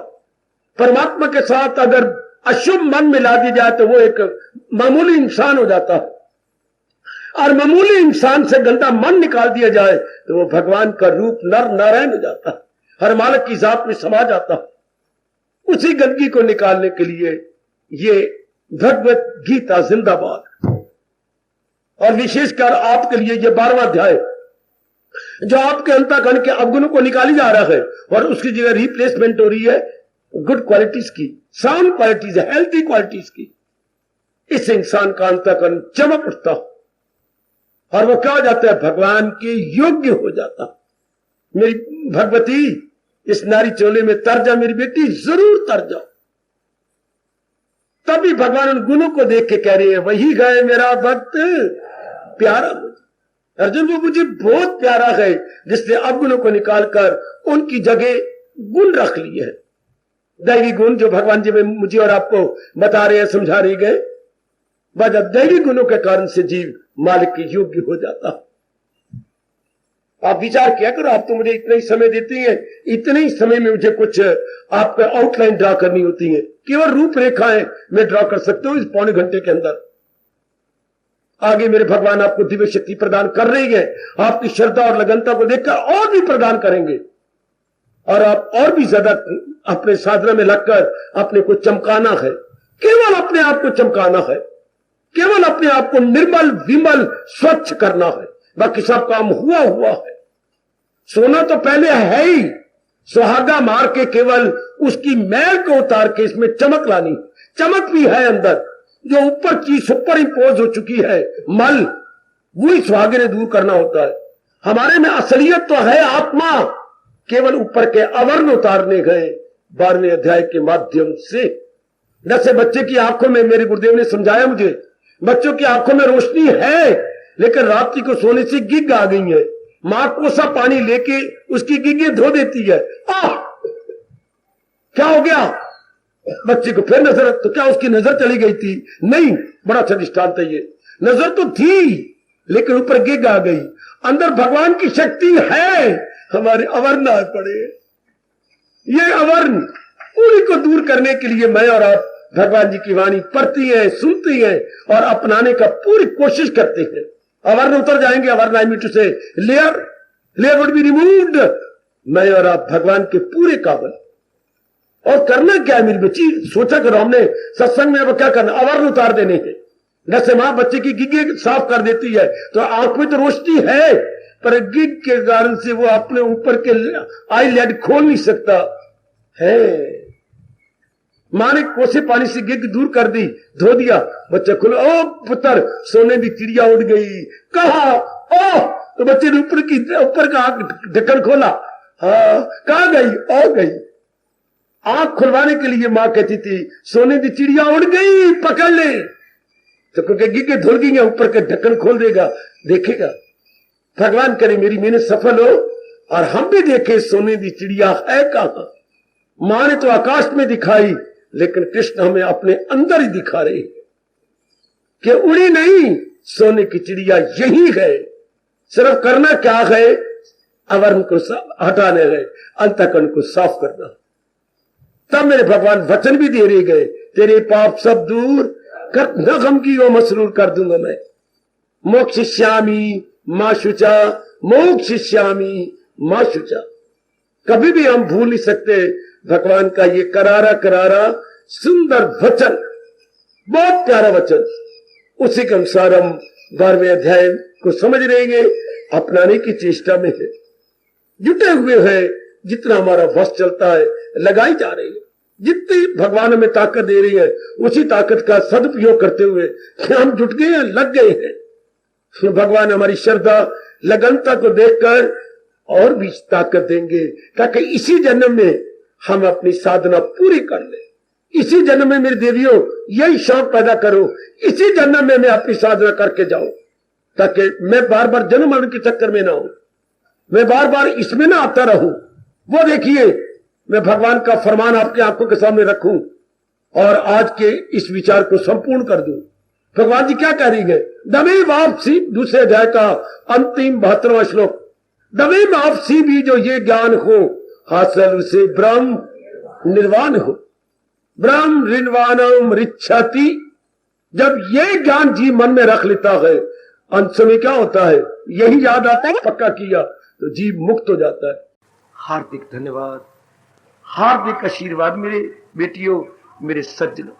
परमात्मा के साथ अगर अशुभ मन मिला दी जाए तो वो एक मामूली इंसान हो जाता है, और मामूली इंसान से गंदा मन निकाल दिया जाए तो वो भगवान का रूप नर नारायण हो जाता है, हर मालिक की जात में समा जाता है। उसी गंदगी को निकालने के लिए ये भगवत गीता जिंदाबाद। और विशेषकर आपके लिए ये 12वां अध्याय जो आपके अंतःकरण के अवगुणों को निकाली जा रहा है और उसकी जगह रिप्लेसमेंट हो रही है गुड क्वालिटीज की, साउंड क्वालिटीज, हेल्थी क्वालिटीज की। इस इंसान का अंतःकरण चमक उठता और वो क्या हो जाता है, भगवान के योग्य हो जाता। मेरी भगवती इस नारी चोले में तर जा, मेरी बेटी जरूर तर जाओ। तभी भगवान उन गुणों को देख के कह रही है, वही गए मेरा भक्त प्यारा मुझे। अर्जुन वो मुझे बहुत प्यारा है जिसने अवगुणों को निकालकर उनकी जगह गुण रख लिए है। दैवी गुण जो भगवान जी में मुझे और आपको बता रहे हैं, समझा रहे गए, वजह दैवी गुणों के कारण से जीव मालिक के योग्य हो जाता। आप विचार किया करो, आप तो मुझे इतना ही समय देती हैं, इतने ही समय में मुझे कुछ आपको आउटलाइन ड्रा करनी होती है, केवल रूपरेखाएं मैं ड्रा कर सकता हूं इस पौने घंटे के अंदर। आगे मेरे भगवान आपको दिव्य शक्ति प्रदान कर रही है, आपकी श्रद्धा और लगनता को देखकर और भी प्रदान करेंगे और आप और भी ज्यादा अपने साधना में लगकर अपने को चमकाना है, केवल अपने आप को चमकाना है, केवल अपने आप को निर्मल विमल स्वच्छ करना है, बाकी सब काम हुआ हुआ है। सोना तो पहले है ही, सुहागा मार के केवल उसकी मैल को उतार के इसमें चमक लानी। चमक भी है अंदर, जो ऊपर की सुपर इंपोज हो चुकी है मल, वही सुहागे ने दूर करना होता है। हमारे में असलियत तो है आत्मा, केवल ऊपर के आवरण उतारने गए 12वें अध्याय के माध्यम से। जैसे बच्चे की आंखों में, मेरे गुरुदेव ने समझाया मुझे, बच्चों की आंखों में रोशनी है लेकिन रात्रि को सोने से गिग आ गई है, मां कोसा पानी लेके उसकी गिगे धो देती है। क्या हो गया बच्चे को? फिर नजर, तो क्या उसकी नजर चली गई थी? नहीं, बड़ा अच्छा दृष्टांत है ये। नजर तो थी लेकिन ऊपर गिग आ गई। अंदर भगवान की शक्ति है, हमारे अवर्ण आ पड़े। ये अवर्ण पूरी को दूर करने के लिए मैं और आप भगवान जी की वाणी पढ़ती हैं, सुनती हैं और अपनाने का पूरी कोशिश करते हैं। अवर्ण उतर जाएंगे, अवर्ण आई मीन टू से लेयर वुड बी रिमूव्ड। मैं और आप भगवान के पूरे काबिल। और करना क्या है मेरी बच्ची? सोचा करो, हमने सत्संग में अब क्या करना, अवर्ण उतार देने के। जैसे मां बच्चे की गिगे साफ कर देती है तो आंख में तो रोशनी है, पर गिग के कारण से वो अपने ऊपर के आई लेड खोल नहीं सकता है। मां ने कोसे पानी से गिग दूर कर दी, धो दिया, बच्चा खुला, ओ पुत्र सोने की चिड़िया उड़ गई। कहा? ओ, तो बच्चे ने ऊपर का ढक्कन खोला, हाँ, कहां गई? ओ गई। आंख खुलवाने के लिए मां कहती थी सोने की चिड़िया उड़ गई, पकड़ ले। तो क्योंकि गिगे धुल गई है, ऊपर का ढक्कन खोल देगा, देखेगा। भगवान करे मेरी मेहनत सफल हो और हम भी देखे सोने की चिड़िया है कहां। मां ने तो आकाश में दिखाई, लेकिन कृष्ण हमें अपने अंदर ही दिखा रहे कि उड़ी नहीं, सोने की चिड़िया यही है। सिर्फ करना क्या है, आवरण को हटाने है, अंतःकरण को साफ करना। तब मेरे भगवान वचन भी दे रहे गए, तेरे पाप सब दूर कर, न गम की वो मसरूर कर दूंगा मैं। मोक्षिष्यामि मां शुचा, मोक्षिष्यामि मां शुचा। कभी भी हम भूल नहीं सकते भगवान का ये करारा करारा सुंदर वचन, बहुत प्यारा वचन। उसी के अनुसार हम 12वें अध्याय को समझ रहे हैं, अपनाने की चेष्टा में है, जुटे हुए हैं। जितना हमारा वश चलता है लगाई जा रही है, जितनी भगवान हमें ताकत दे रही है उसी ताकत का सदुपयोग करते हुए हम जुट गए हैं, लग गए हैं। फिर भगवान हमारी श्रद्धा लगनता को देखकर और भी ताकत देंगे, ताकि इसी जन्म में हम अपनी साधना पूरी कर ले। इसी जन्म में मेरी देवियों यही शौक पैदा करो, इसी जन्म में मैं अपनी साधना करके जाऊं, ताकि मैं बार बार जन्म मरण के चक्कर में ना हूं, मैं बार बार इसमें ना आता रहूं। वो देखिए, मैं भगवान का फरमान आपकी आंखों के सामने रखूं और आज के इस विचार को संपूर्ण कर दूं। भगवान जी क्या कह रही है? दमे वापसी, दूसरे अध्याय का अंतिम 72वां श्लोक। दमे वापसी भी जो ये ज्ञान हो, हासिल उसे ब्रह्म निर्वाण हो। ब्रह्म निर्वाणम रिच्छति। जब ये ज्ञान जी मन में रख लेता है, अंत में क्या होता है, यही याद आता है, पक्का किया तो जीव मुक्त हो जाता है। हार्दिक धन्यवाद, हार्दिक आशीर्वाद मेरे बेटियों, मेरे सज्जनों।